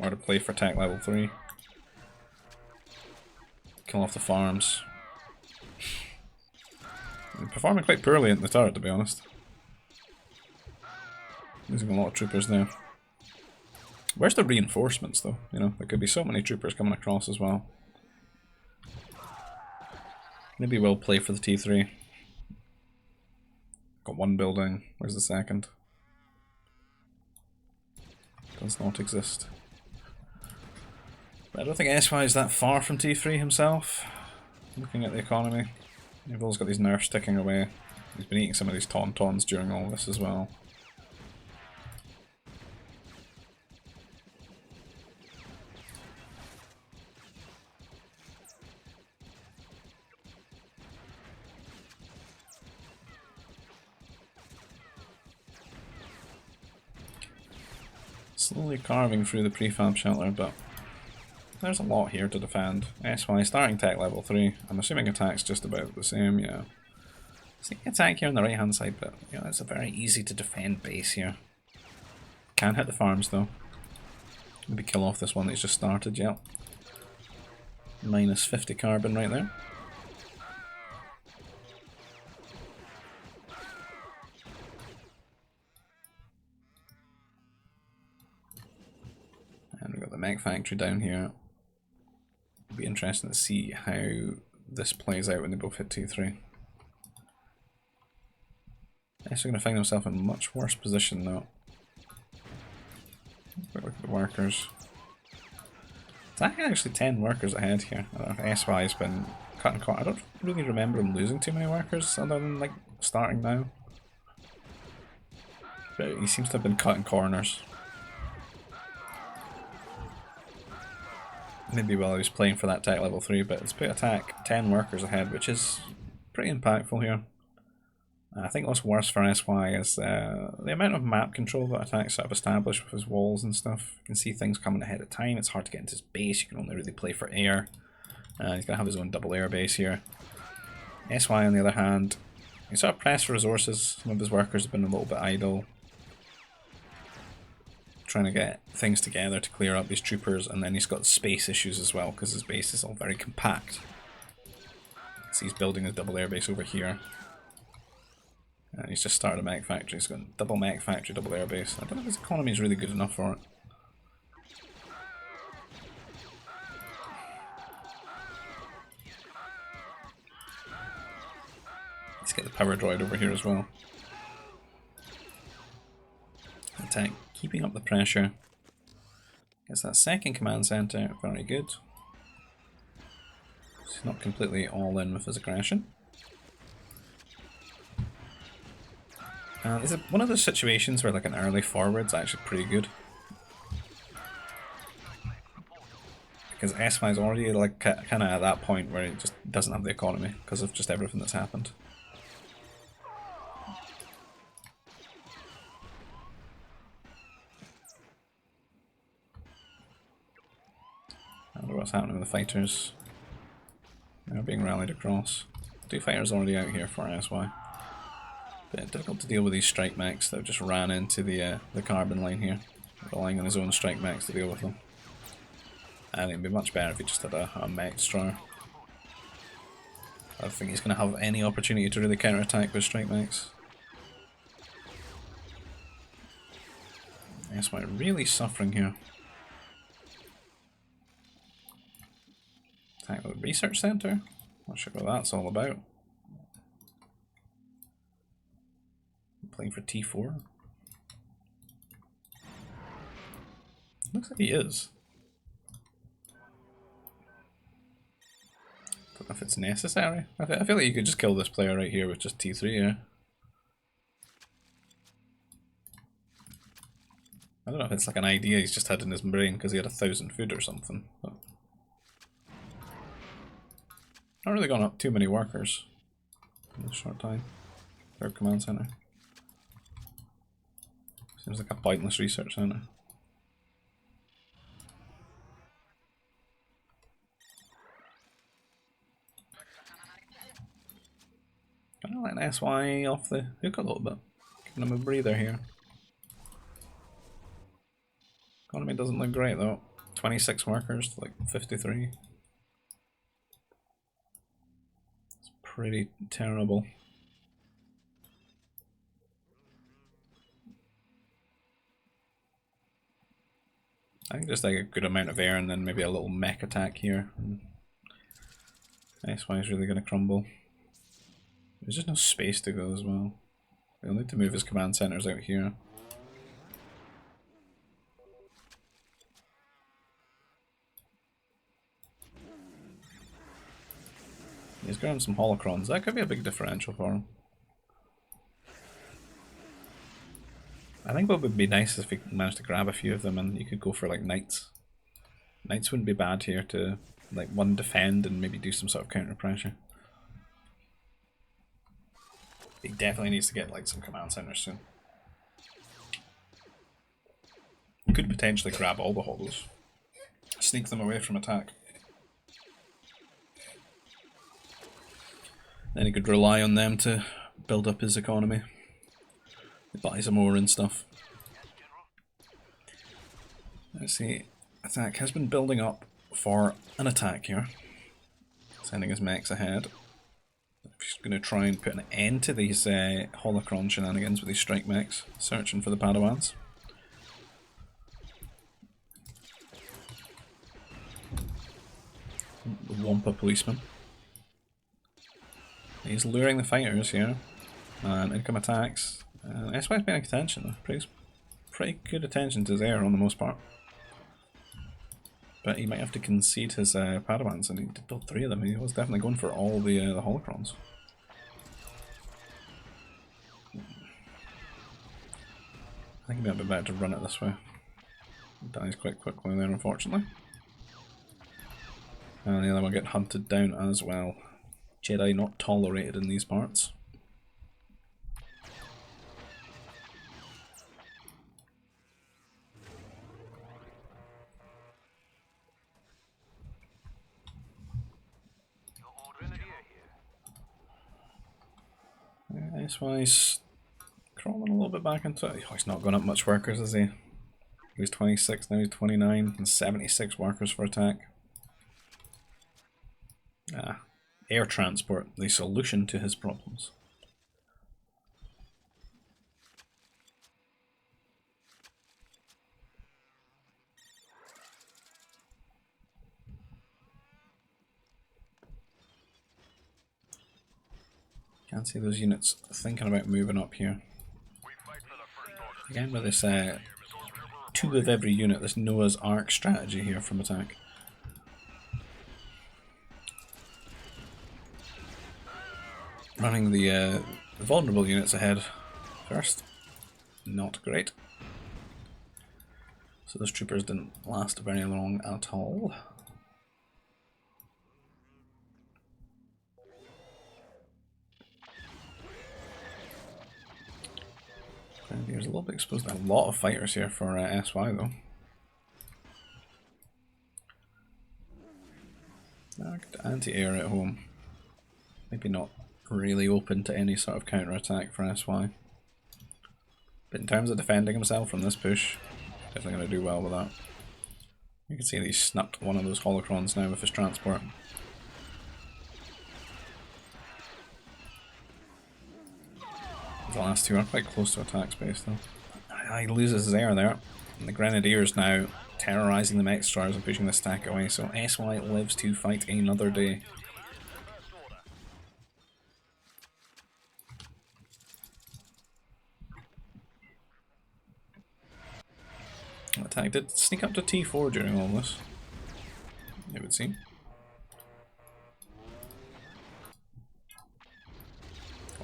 Or to play for attack level 3. Kill off the farms. I'm performing quite poorly in the turret, to be honest. Losing a lot of troopers there. Where's the reinforcements though? You know, there could be so many troopers coming across as well. Maybe we'll play for the T3. Got one building. Where's the second? Does not exist. But I don't think SY is that far from T3 himself. Looking at the economy. Everyone's got these nerfs ticking away. He's been eating some of these tauntauns during all this as well. Slowly carving through the prefab shelter, but there's a lot here to defend. SY starting tech level 3. I'm assuming attack's just about the same, yeah. Sneak attack here on the right hand side, but you know, it's a very easy to defend base here. Can hit the farms though. Maybe kill off this one that's just started, yep. Minus 50 carbon right there. And we've got the mech factory down here. It'll be interesting to see how this plays out when they both hit T3. Yes, they're going to find themselves in a much worse position though. Look at the workers. It's actually 10 workers ahead here. I don't know if SY has been cutting corners. I don't really remember him losing too many workers other than like starting now. But he seems to have been cutting corners. Maybe while he was playing for that tech level 3, but it's put attack 10 workers ahead, which is pretty impactful here. I think what's worse for SY is the amount of map control that attack sort of established with his walls and stuff. You can see things coming ahead of time, it's hard to get into his base, you can only really play for air. He's going to have his own double air base here. SY on the other hand, he's sort of pressed for resources, some of his workers have been a little bit idle. Trying to get things together to clear up these troopers, and then he's got space issues as well because his base is all very compact. So he's building his double air base over here. And he's just started a mech factory, he's got double mech factory, double air base. I don't know if his economy is really good enough for it. Let's get the power droid over here as well. Attack, keeping up the pressure. Gets that second command center, very good. He's not completely all in with his aggression. Is it one of those situations where like an early forward's actually pretty good? Because SY is already like kind of at that point where it just doesn't have the economy because of just everything that's happened. I wonder what's happening with the fighters. They're being rallied across. 2 fighters already out here for SY. Bit difficult to deal with these strike mechs that have just ran into the carbon line here. relying on his own strike mechs to deal with them. And it'd be much better if he just had a mech destroyer. I don't think he's going to have any opportunity to really counter-attack with strike mechs. That's why I'm really suffering here. Attack the research center? Not sure what that's all about. I'm playing for T4. Looks like he is. Don't know if it's necessary. I feel like you could just kill this player right here with just T3, yeah. I don't know if it's like an idea he's just had in his brain because he had 1,000 food or something. But not really gone up too many workers in this short time. Third command center. Seems like a pointless research center. Kind of let an SY off the hook a little bit. Giving him a breather here. Economy doesn't look great though. 26 workers to like 53. It's pretty terrible. I think just like a good amount of air and then maybe a little mech attack here. SY is really going to crumble. There's just no space to go as well. He'll need to move his command centers out here. He's grabbing some holocrons. That could be a big differential for him. I think what would be nice is if we managed to grab a few of them and you could go for like knights. Knights wouldn't be bad here to like one defend and maybe do some sort of counter pressure. He definitely needs to get like some command centers soon. Could potentially grab all the holos. Sneak them away from attack. Then he could rely on them to build up his economy. Buy some ore and stuff. Let's see. Attack has been building up for an attack here. Sending his mechs ahead. He's going to try and put an end to these holocron shenanigans with these strike mechs. Searching for the Padawans. The Wampa policeman. He's luring the fighters here, and income attacks. SY's paying attention though, pretty good attention to his air on the most part. But he might have to concede his Padawans, and he did build 3 of them. He was definitely going for all the holocrons. I think it'd be a bit better to run it this way. He dies quite quickly there, unfortunately. And the other one get hunted down as well. Jedi not tolerated in these parts. SY's crawling a little bit back into it. Oh, he's not going up much workers, is he? He was 26, now he's 29, and 76 workers for attack. Ah. Air transport, the solution to his problems. Can't see those units thinking about moving up here. Again with this 2 of every unit, this Noah's Ark strategy here from attack. Running the vulnerable units ahead first. Not great. So those troopers didn't last very long at all. Here's a little bit exposed to a lot of fighters here for SY though. Anti-air at home. Maybe not really open to any sort of counter attack for SY. But in terms of defending himself from this push, Definitely going to do well with that. You can see that he snapped one of those holocrons now with his transport. The last two are quite close to attack space though. He loses his air there. And the Grenadiers now terrorising the mech stars and pushing the stack away, so SY lives to fight another day. Attack did sneak up to T4 during all this, it would seem.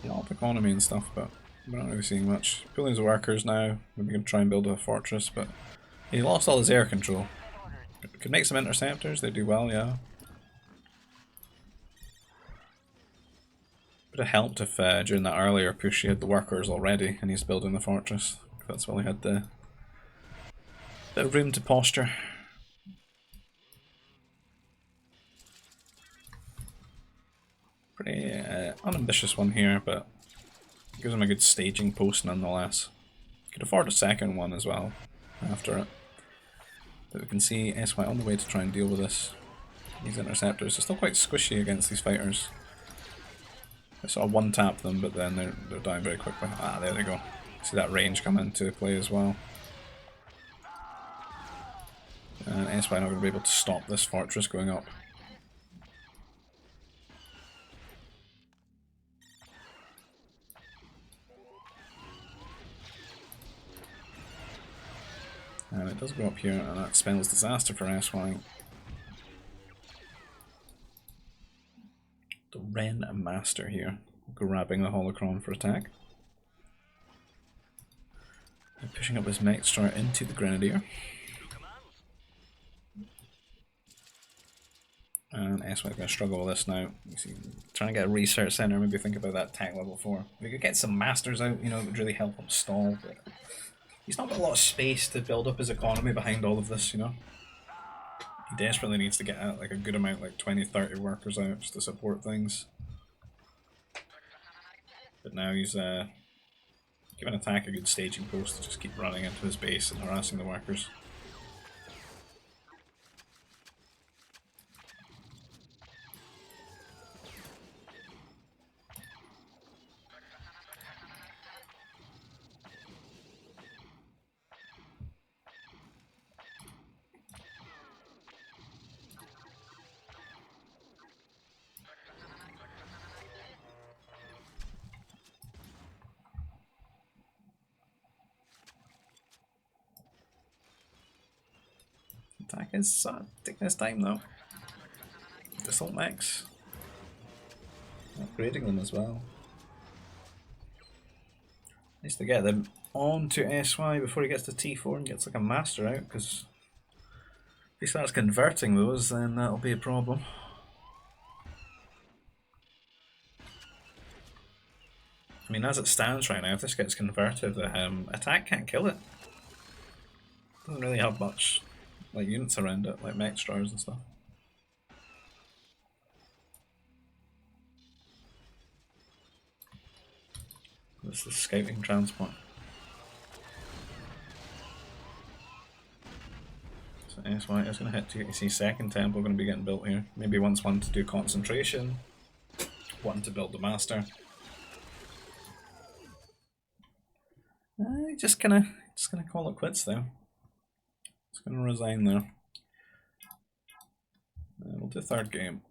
A lot of economy and stuff, but we're not really seeing much. Pulling his workers now, maybe going to try and build a fortress, but he lost all his air control. Could make some interceptors, they do well, yeah. Would have helped if during that earlier push he had the workers already and he's building the fortress. That's while he had the bit of room to posture. Pretty unambitious one here, but gives him a good staging post nonetheless. Could afford a second one as well after it. But we can see SY on the way to try and deal with this. These interceptors are still quite squishy against these fighters. I sort of one-tap them, but then they're dying very quickly. Ah, there they go. See that range come into play as well. And SY not going to be able to stop this fortress going up. And it does go up here, and that spells disaster for SY. The Ren Master here, grabbing the holocron for attack. And pushing up his mech star into the Grenadier. And SY's going to struggle with this now. You see, trying to get a research center, maybe think about that tech level 4. If we could get some masters out, you know, it would really help him stall, but he's not got a lot of space to build up his economy behind all of this, you know. He desperately needs to get out like a good amount, like 20-30 workers out just to support things. But now he's giving attack a good staging post to just keep running into his base and harassing the workers. Attack is taking his time though. Assault mechs. Upgrading them as well. Needs to get them onto SY before he gets to T4 and gets like a master out, because if he starts converting those then that'll be a problem. I mean, as it stands right now, if this gets converted, attack can't kill it. Doesn't really have much like units around it, like mech stars and stuff. This is the scouting transport. So SY is going to hit to you see second temple going to be getting built here. Maybe wants one to do concentration, one to build the master. Just gonna call it quits there. Just gonna resign there. We'll do third game.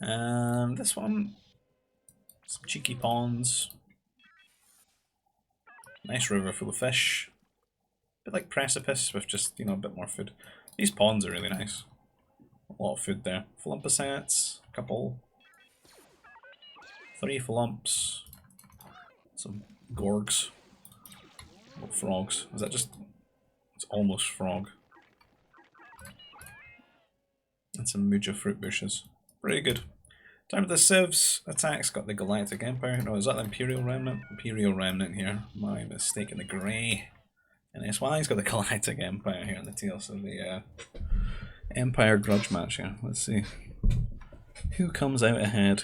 And this one, some cheeky ponds. Nice river full of fish. A bit like Precipice with just, you know, a bit more food. These ponds are really nice. A lot of food there. Philumposets, a couple. 3 Philumps. Some Gorgs. What frogs? Is that just... It's almost frog. And some Muja fruit bushes. Pretty good. Time for the Civs. Attack's got the Galactic Empire. No, is that the Imperial Remnant? Imperial Remnant here. My mistake in the grey. And SY's got the Galactic Empire here in the tail. So the Empire grudge match here. Let's see. Who comes out ahead?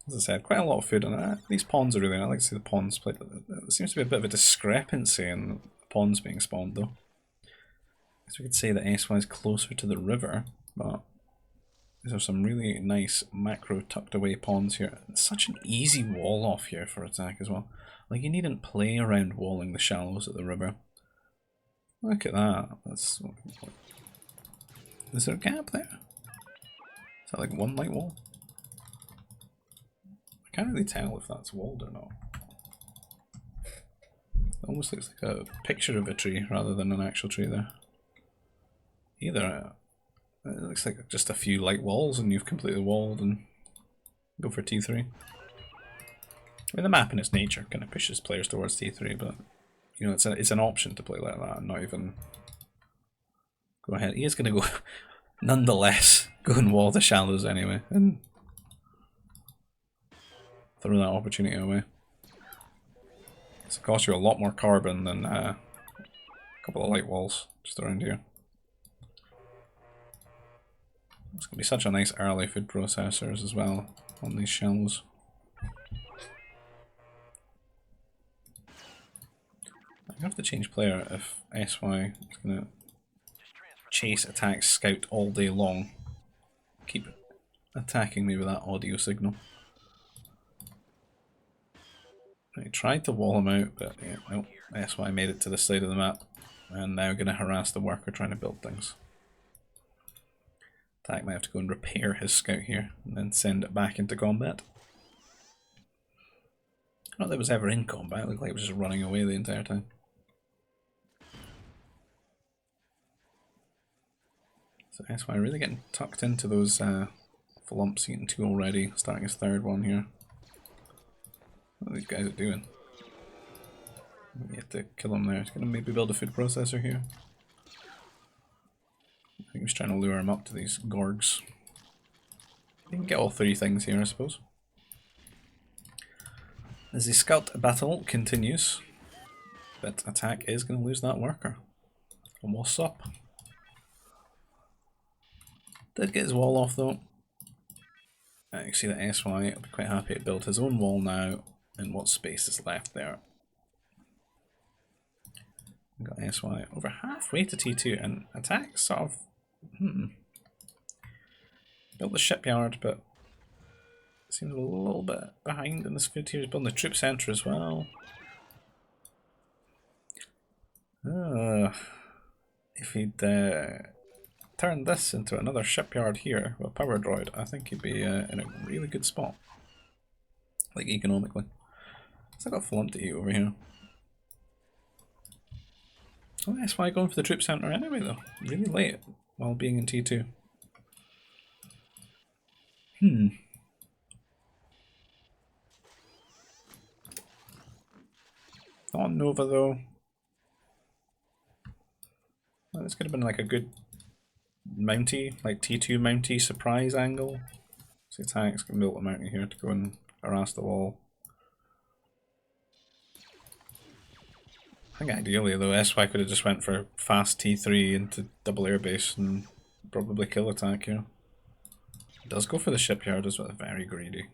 As I said, quite a lot of food on it. These pawns are really nice. I like to see the pawns played. There seems to be a bit of a discrepancy in pawns being spawned though. So we could say that SY is closer to the river, but these are some really nice macro tucked away pawns here. It's such an easy wall off here for attack as well. Like you needn't play around walling the shallows at the river. Look at that. That's. Is there a gap there? Is that like one light wall? I can't really tell if that's walled or not. It almost looks like a picture of a tree rather than an actual tree there. Either it looks like just a few light walls and you've completely walled and go for T3. I mean, the map in its nature kind of pushes players towards T3, but you know it's an option to play like that and not even go ahead. He is going to go, nonetheless, go and wall the shallows anyway and throw that opportunity away. It's going to cost you a lot more carbon than a couple of light walls just around here. It's going to be such a nice early food processors as well on these shallows. I have to change player if SY is going to chase, attack, scout all day long. Keep attacking me with that audio signal. I tried to wall him out, but yeah, no, SY made it to this side of the map and now going to harass the worker trying to build things. Attack might have to go and repair his scout here and then send it back into combat. Not that it was ever in combat, it looked like it was just running away the entire time. So SY really getting tucked into those flumps, eating two already, starting his third one here. What are these guys doing? You have to kill him there. He's going to maybe build a food processor here. I think he's trying to lure him up to these gorgs. You can get all three things here, I suppose. As the scout battle continues, but attack is going to lose that worker. And what's up? Did get his wall off though. You can see that SY will be quite happy to build his own wall now in what space is left there. We've got SY over halfway to T2 and attack sort of built the shipyard, but seems a little bit behind in this food here. He's building the troop centre as well. If he'd turned this into another shipyard here with a power droid, I think he'd be in a really good spot. Like economically. So I got flump to eat over here. Oh, that's why I'm going for the troop centre anyway though. Really late while being in T2. Not Nova though. Well, this could have been like a good mounty, like T2 mounty surprise angle. So attack's going to build a mounty here to go and harass the wall. I think ideally though, SY could have just went for fast T3 into double airbase and probably kill attack here. He does go for the shipyard as well, very greedy.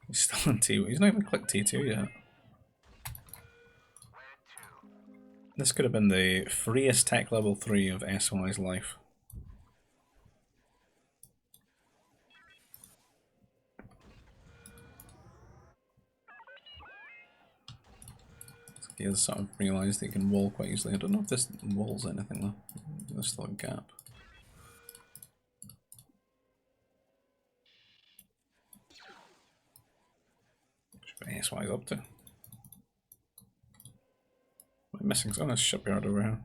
He's still in T1, he's not even clicked T2 yet. This could have been the freest tech level 3 of SY's life. He has sort of realised that he can wall quite easily. I don't know if this walls anything though. There's still a gap. What SY's up to? What am I missing? It's on a shipyard over here.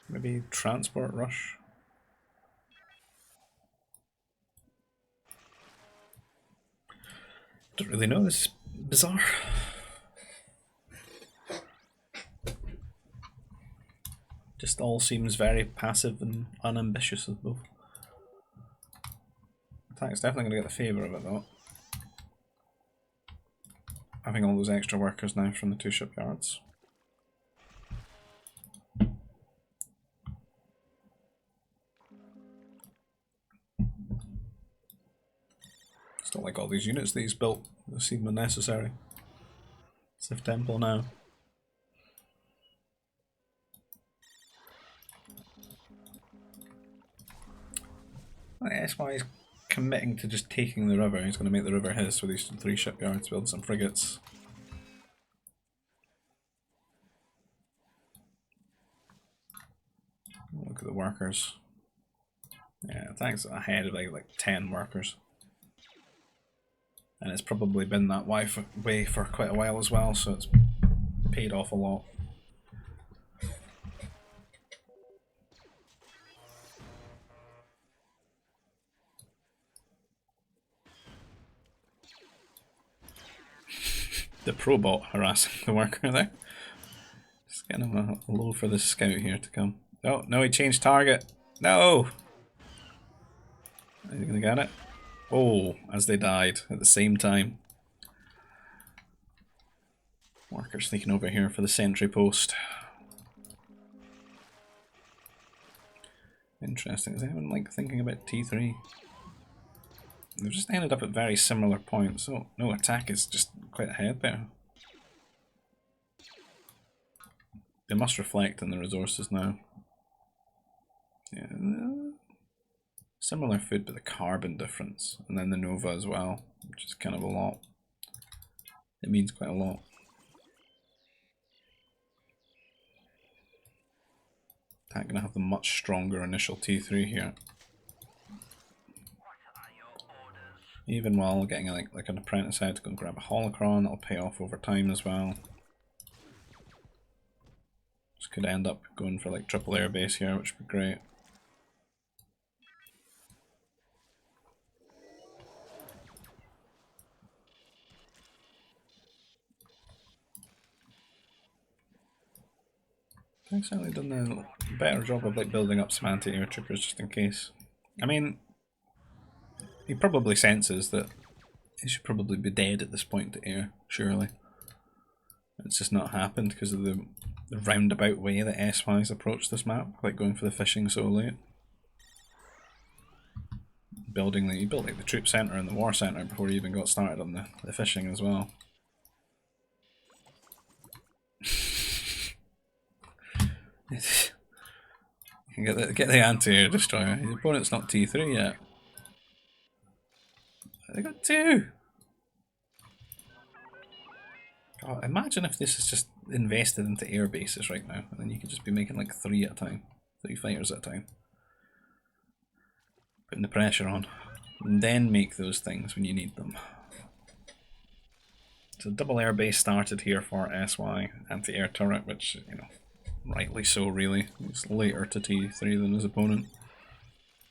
Maybe transport rush? Don't really know, this is bizarre. Just all seems very passive and unambitious of both. Attack's definitely going to get the favour of it though. Having all those extra workers now from the two shipyards. Just don't like all these units that he's built. They seem unnecessary. Civ Temple now. That's why he's committing to just taking the river. He's going to make the river his with these 3 shipyards, build some frigates. Look at the workers. Yeah, thanks ahead of like 10 workers. And it's probably been that way for quite a while as well, so it's paid off a lot. The probot harassing the worker there. Just getting him a low for the scout here to come. Oh, no, he changed target. No! Are you gonna get it? Oh, as they died at the same time. Worker sneaking over here for the sentry post. Interesting. Is anyone like thinking about T3? They've just ended up at very similar points, so no, attack is just quite ahead there. They must reflect on the resources now. Yeah, similar food, but the carbon difference, and then the Nova as well, which is kind of a lot. It means quite a lot. Attack gonna have the much stronger initial T3 here. Even while getting like an apprentice out to go and grab a holocron, that'll pay off over time as well. This could end up going for like triple air base here, which would be great. I've certainly done a better job of like building up some anti-air troopers just in case. I mean, he probably senses that he should probably be dead at this point to air, surely. It's just not happened because of the roundabout way that SY's approached this map, like going for the fishing so late. He built like the troop centre and the war centre before he even got started on the fishing as well. You can get the anti-air destroyer. His opponent's not T3 yet. They got 2! God, imagine if this is just invested into air bases right now, and then you could just be making like 3 at a time. 3 fighters at a time. Putting the pressure on. And then make those things when you need them. So double air base started here for SY, anti-air turret, which, you know, rightly so really. He's later to T3 than his opponent.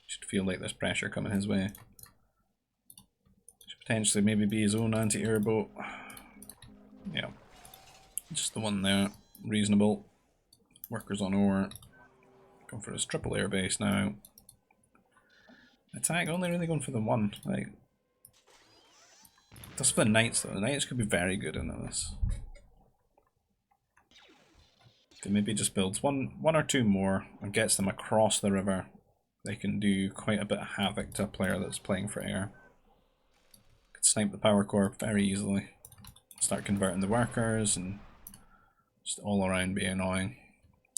Should feel like there's pressure coming his way. Should potentially maybe be his own anti-air boat. Yeah. Just the one there. Reasonable. Workers on ore. Going for his triple air base now. Attack only really going for the one. Like, that's for the knights though. The knights could be very good in this. If maybe just builds one or 2 more and gets them across the river, they can do quite a bit of havoc to a player that's playing for air. Could snipe the power core very easily. Start converting the workers and just all around be annoying.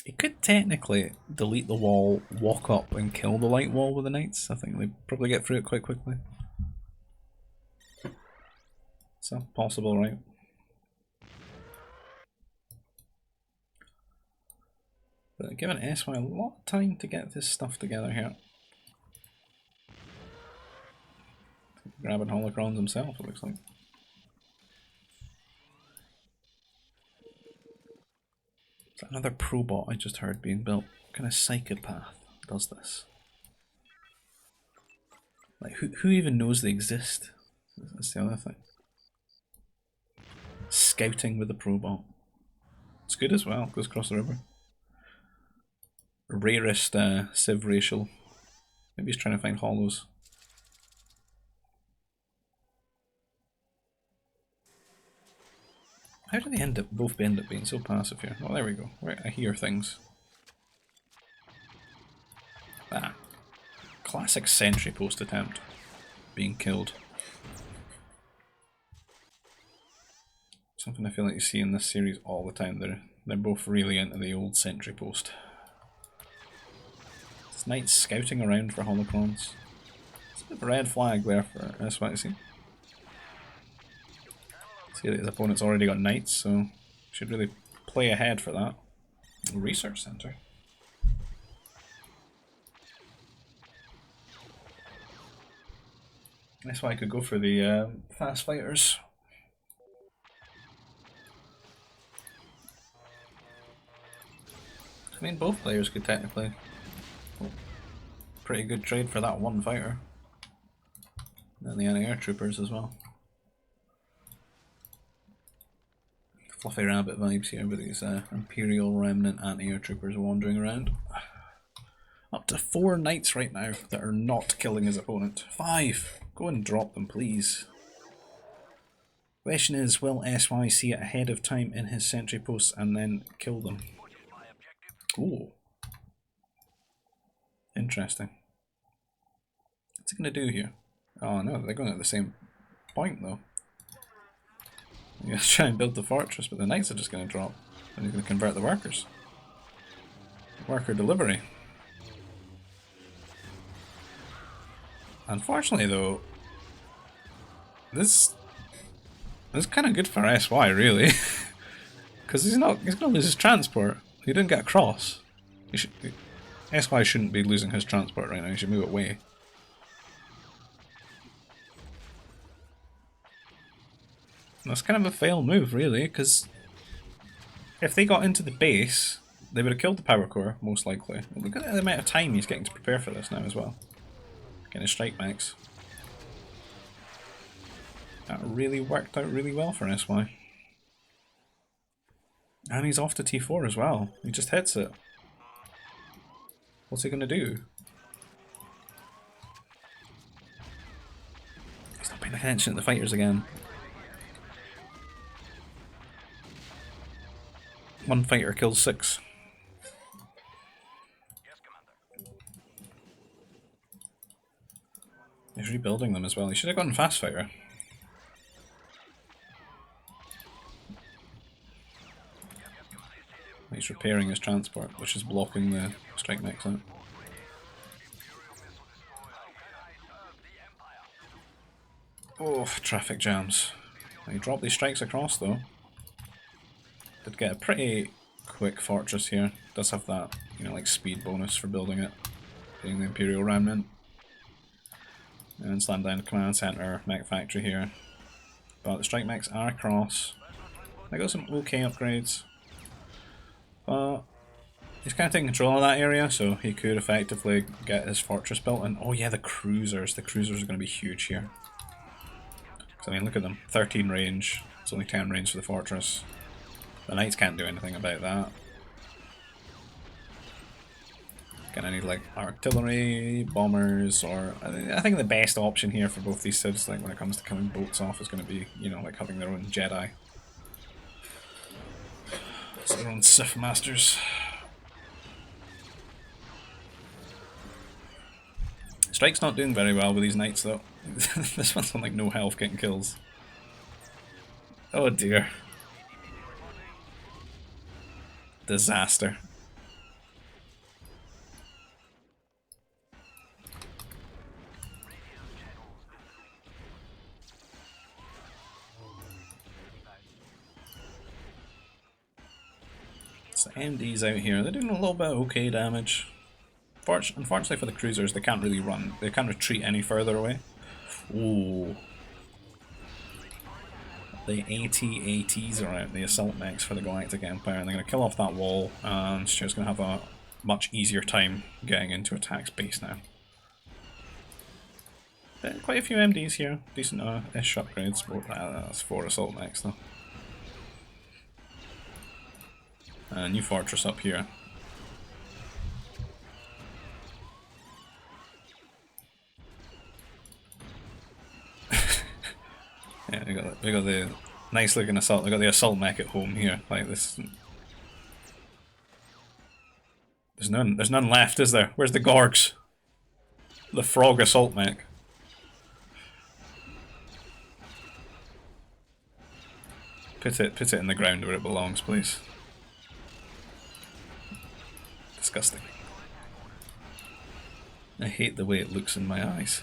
He could technically delete the wall, walk up and kill the light wall with the knights. I think they probably get through it quite quickly. So possible, right? But giving SY a lot of time to get this stuff together here. Grabbing holocrons himself, it looks like. Is that another probot I just heard being built? What kind of psychopath does this? Like, who even knows they exist? That's the other thing. Scouting with a probot. It's good as well, goes across the river. Rarest Civ racial. Maybe he's trying to find hollows. How do they both end up being so passive here? Oh, there we go. I hear things. Ah. Classic sentry post attempt. Being killed. Something I feel like you see in this series all the time. They're both really into the old sentry post. This knight's scouting around for holocrons. It's a bit of a red flag there for SYC. See that his opponent's already got knights, so should really play ahead for that. Research center. That's why I could go for the fast fighters. I mean, both players could technically. Oh, pretty good trade for that one fighter. And the anti-air troopers as well. Fluffy rabbit vibes here with these Imperial Remnant anti-air troopers wandering around. Up to 4 knights right now that are not killing his opponent. 5! Go and drop them, please. Question is, will SY see it ahead of time in his sentry posts and then kill them? Ooh. Interesting. What's he going to do here? Oh no, they're going at the same point though. He's going to try and build the fortress, but the knights are just going to drop. And he's going to convert the workers. Worker delivery. Unfortunately though, this is kind of good for SY really. Because he's going to lose his transport. He didn't get across. SY shouldn't be losing his transport right now, he should move away. That's kind of a fail move really, because if they got into the base, they would have killed the power core, most likely. Look at the amount of time he's getting to prepare for this now as well. Getting his strike max. That really worked out really well for SY. And he's off to T4 as well. He just hits it. What's he going to do? He's not paying attention to the fighters again. One fighter kills 6. He's rebuilding them as well. He should have gone fast fighter. He's repairing his transport, which is blocking the strike mix out. Oh, traffic jams. He dropped these strikes across though. Did get a pretty quick fortress here. Does have that, you know, like speed bonus for building it. Being the Imperial Remnant. And slam down the command center, mech factory here. But the strike mechs are across. They got some okay upgrades. But he's kind of taking control of that area, so he could effectively get his fortress built. And oh yeah, the cruisers. The cruisers are going to be huge here. Because I mean, look at them. 13 range. It's only 10 range for the fortress. The knights can't do anything about that. Gonna need like artillery, bombers, or I think the best option here for both these cities, like when it comes to killing boats off, is going to be, you know, like having their own Jedi. So their own Sith Masters. Strike's not doing very well with these knights though. This one's on like no health getting kills. Oh dear. Disaster. So MD's out here, they're doing a little bit of okay damage. Unfortunately for the cruisers, they can't really run, they can't retreat any further away. Ooh. The AT-ATs are out, the assault mechs for the Galactic Empire, and they're going to kill off that wall, and Stuart's going to have a much easier time getting into attack's base now. But quite a few MDs here, decent ish upgrades, but that's 4 assault mechs though. New fortress up here. Yeah, we got the nice looking assault. We got the assault mech at home here. Like this. There's none left, is there? Where's the Gorgs? The frog assault mech. Put it in the ground where it belongs, please. Disgusting. I hate the way it looks in my eyes.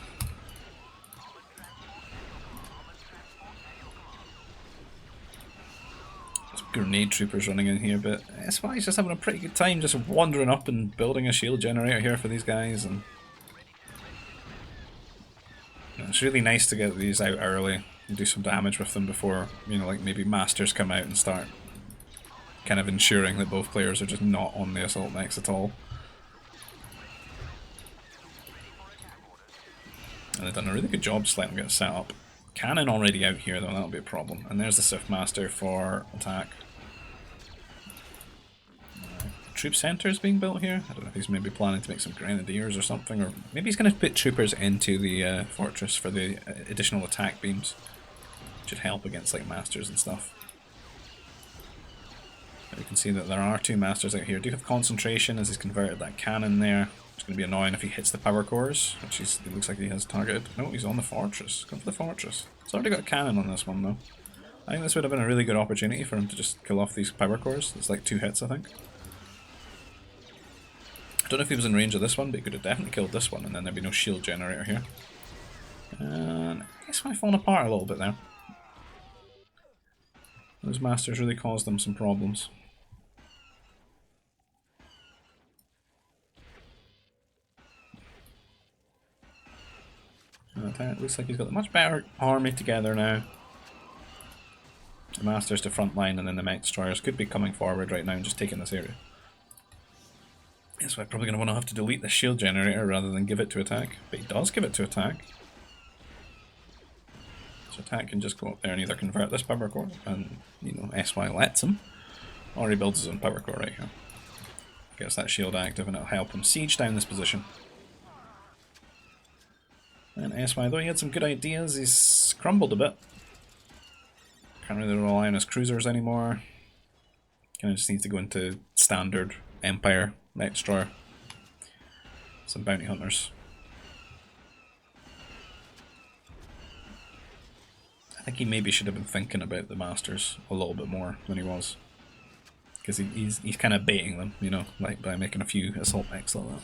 There's grenade troopers running in here, but SY's just having a pretty good time just wandering up and building a shield generator here for these guys. And it's really nice to get these out early and do some damage with them before, you know, like maybe masters come out and start kind of ensuring that both players are just not on the assault mechs at all. And they've done a really good job just letting them get set up. Cannon already out here though, that'll be a problem. And there's the Sith Master for attack. Troop center is being built here. I don't know if he's maybe planning to make some grenadiers or something, or maybe he's going to put troopers into the fortress for the additional attack beams. Should help against like masters and stuff. But you can see that there are two masters out here. Do have concentration as he's converted that cannon there. It's going to be annoying if he hits the power cores, which it looks like he has targeted. No, he's on the fortress. Come for the fortress. It's already got a cannon on this one though. I think this would have been a really good opportunity for him to just kill off these power cores. It's like 2 hits, I think. I don't know if he was in range of this one, but he could have definitely killed this one, and then there'd be no shield generator here. And I guess might fall apart a little bit there. Those masters really caused them some problems. It looks like he's got a much better army together now. The masters to front line, and then the mech destroyers could be coming forward right now and just taking this area. So I'm probably going to want to have to delete the shield generator rather than give it to attack. But he does give it to attack. So attack can just go up there and either convert this power core, and you know, SY lets him, or he builds his own power core right here. Gets that shield active and it'll help him siege down this position. And SY, though he had some good ideas, he's crumbled a bit. Can't really rely on his cruisers anymore. Kind of just needs to go into standard Empire mech destroyer. Some bounty hunters. I think he maybe should have been thinking about the masters a little bit more than he was, because he's kind of baiting them, you know, like by making a few assault mechs like that.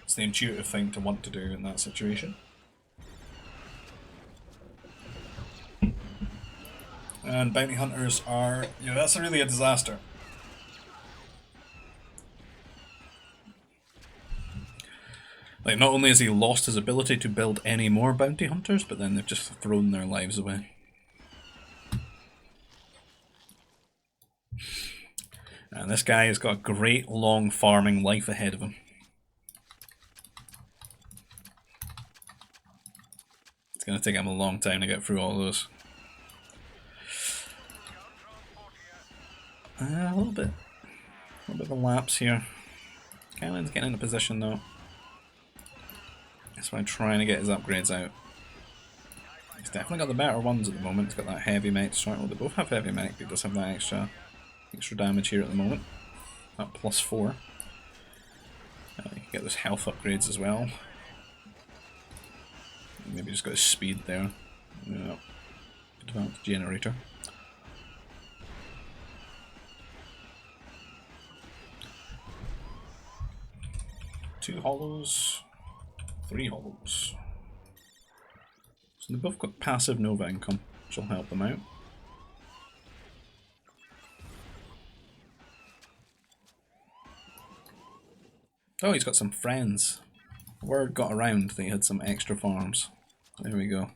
It's the intuitive thing to want to do in that situation. And bounty hunters are, you know, that's really a disaster. Like, not only has he lost his ability to build any more bounty hunters, but then they've just thrown their lives away. And this guy has got a great long farming life ahead of him. It's going to take him a long time to get through all those. A little bit of a lapse here. Cannon's getting into position though. That's why I'm trying to get his upgrades out. He's definitely got the better ones at the moment. He's got that heavy mech strike. Well, they both have heavy mech, but he does have that extra damage here at the moment. That +4. You can get those health upgrades as well. Maybe just got his speed there. Yeah. Advanced generator. Two hollows. 3 hollows. So they've both got passive Nova income, which will help them out. Oh, he's got some friends. Word got around that he had some extra farms. There we go.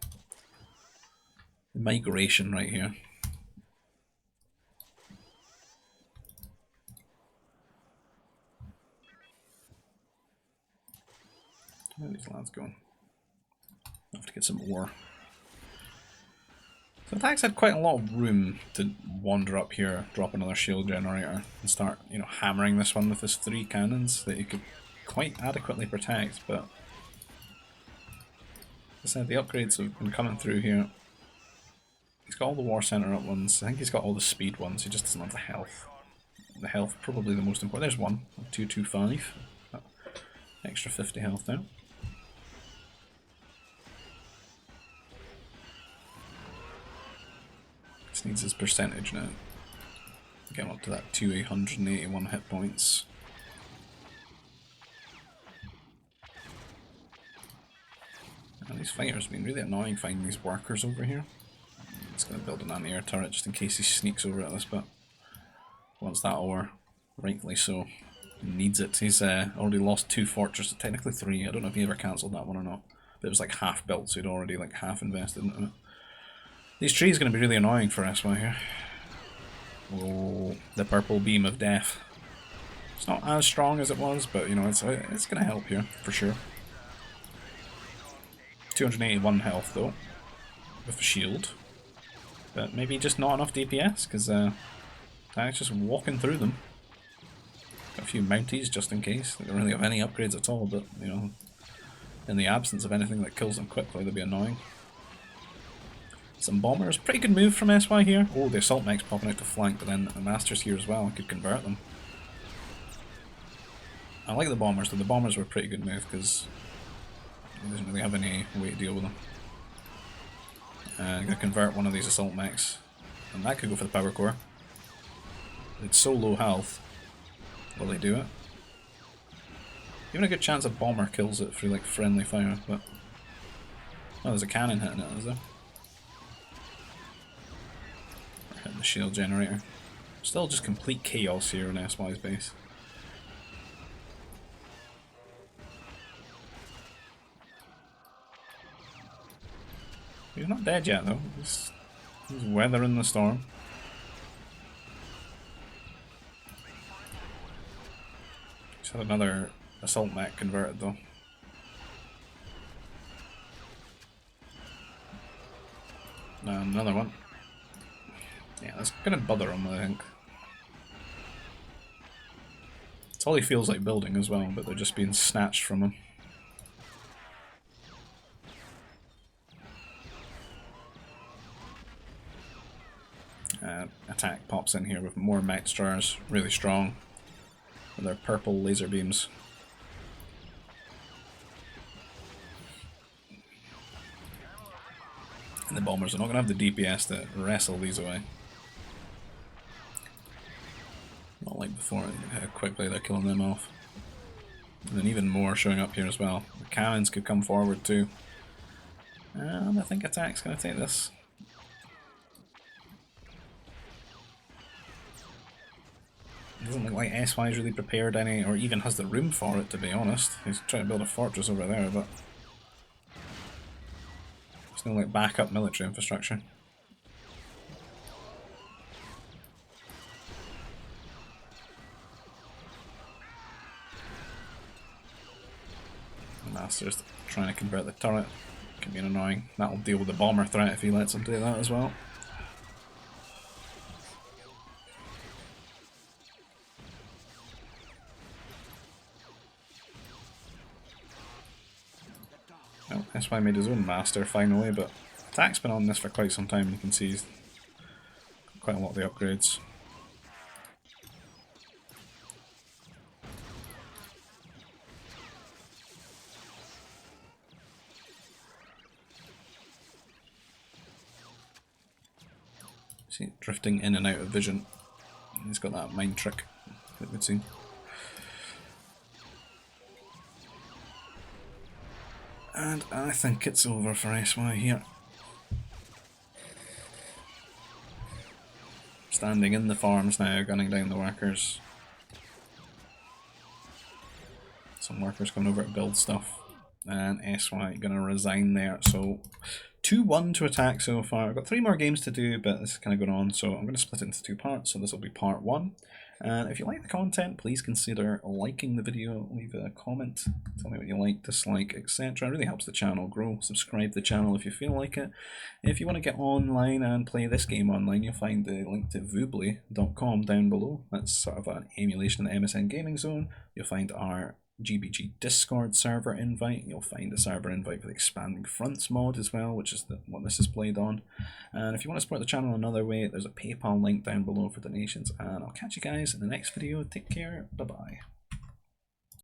Migration right here. Where are these lads going? I have to get some ore. So Attack's had quite a lot of room to wander up here, drop another shield generator, and start, you know, hammering this one with his 3 cannons that he could quite adequately protect, but as I said, the upgrades have been coming through here. He's got all the War Center up ones, I think he's got all the speed ones, he just doesn't have the health. The health probably the most important. There's one, 225. Extra 50 health now. Just needs his percentage now. Get him up to that 281 hit points. And these fighters have been really annoying finding these workers over here. Just going to build an anti-air turret just in case he sneaks over at this bit. Wants that ore, rightfully so. He needs it. He's already lost 2 fortresses, technically 3. I don't know if he ever cancelled that one or not. But it was like half built, so he'd already like half invested into it. These trees are going to be really annoying for SY here. Oh, the purple beam of death. It's not as strong as it was, but you know, it's going to help here for sure. 281 health though, with a shield. But maybe just not enough DPS, because Attack's just walking through them. Got a few mounties just in case. They don't really have any upgrades at all, but you know, in the absence of anything that kills them quickly, they'll be annoying. Some bombers, pretty good move from SY here. Oh, the assault mech's popping out to flank, but then the masters here as well could convert them. I like the bombers, though. The bombers were a pretty good move because he doesn't really have any way to deal with them. I'm going to convert one of these assault mechs, and that could go for the power core. It's so low health. Will they do it? Even a good chance a bomber kills it through like friendly fire, but oh, there's a cannon hitting it, is there? Hitting the shield generator. Still just complete chaos here in SY's base. He's not dead yet though. He's weathering the storm. Just had another assault mech converted though. And another one. Yeah, that's gonna bother him, I think. It's all he feels like building as well, but they're just being snatched from him. Attack pops in here with more mech stars, really strong, with their purple laser beams. And the bombers are not going to have the DPS to wrestle these away. Not like before, how quickly they're killing them off. And then even more showing up here as well. The cannons could come forward too. And I think Attack's going to take this. It doesn't look like SY's really prepared any, or even has the room for it, to be honest. He's trying to build a fortress over there, but there's no like backup military infrastructure. The Master's trying to convert the turret. Can be annoying. That'll deal with the bomber threat if he lets him do that as well. Oh, SY made his own master finally, but Attack's been on this for quite some time. You can see he's quite a lot of the upgrades. See, drifting in and out of vision. He's got that mind trick, it would seem. And I think it's over for SY here. Standing in the farms now, gunning down the workers. Some workers coming over to build stuff. And SY gonna resign there. So 2-1 to Attack so far. I've got 3 more games to do, but this is kind of going on, so I'm going to split it into 2 parts. So this will be part 1. And if you like the content, please consider liking the video, leave a comment, tell me what you like, dislike, etc. It really helps the channel grow. Subscribe to the channel if you feel like it. If you want to get online and play this game online, you'll find the link to voobly.com down below. That's sort of an emulation of the MSN Gaming Zone. You'll find our GBG Discord server invite. You'll find a server invite for the Expanding Fronts mod as well, which is what this is played on. And if you want to support the channel another way, there's a PayPal link down below for donations. And I'll catch you guys in the next video. Take care. Bye bye.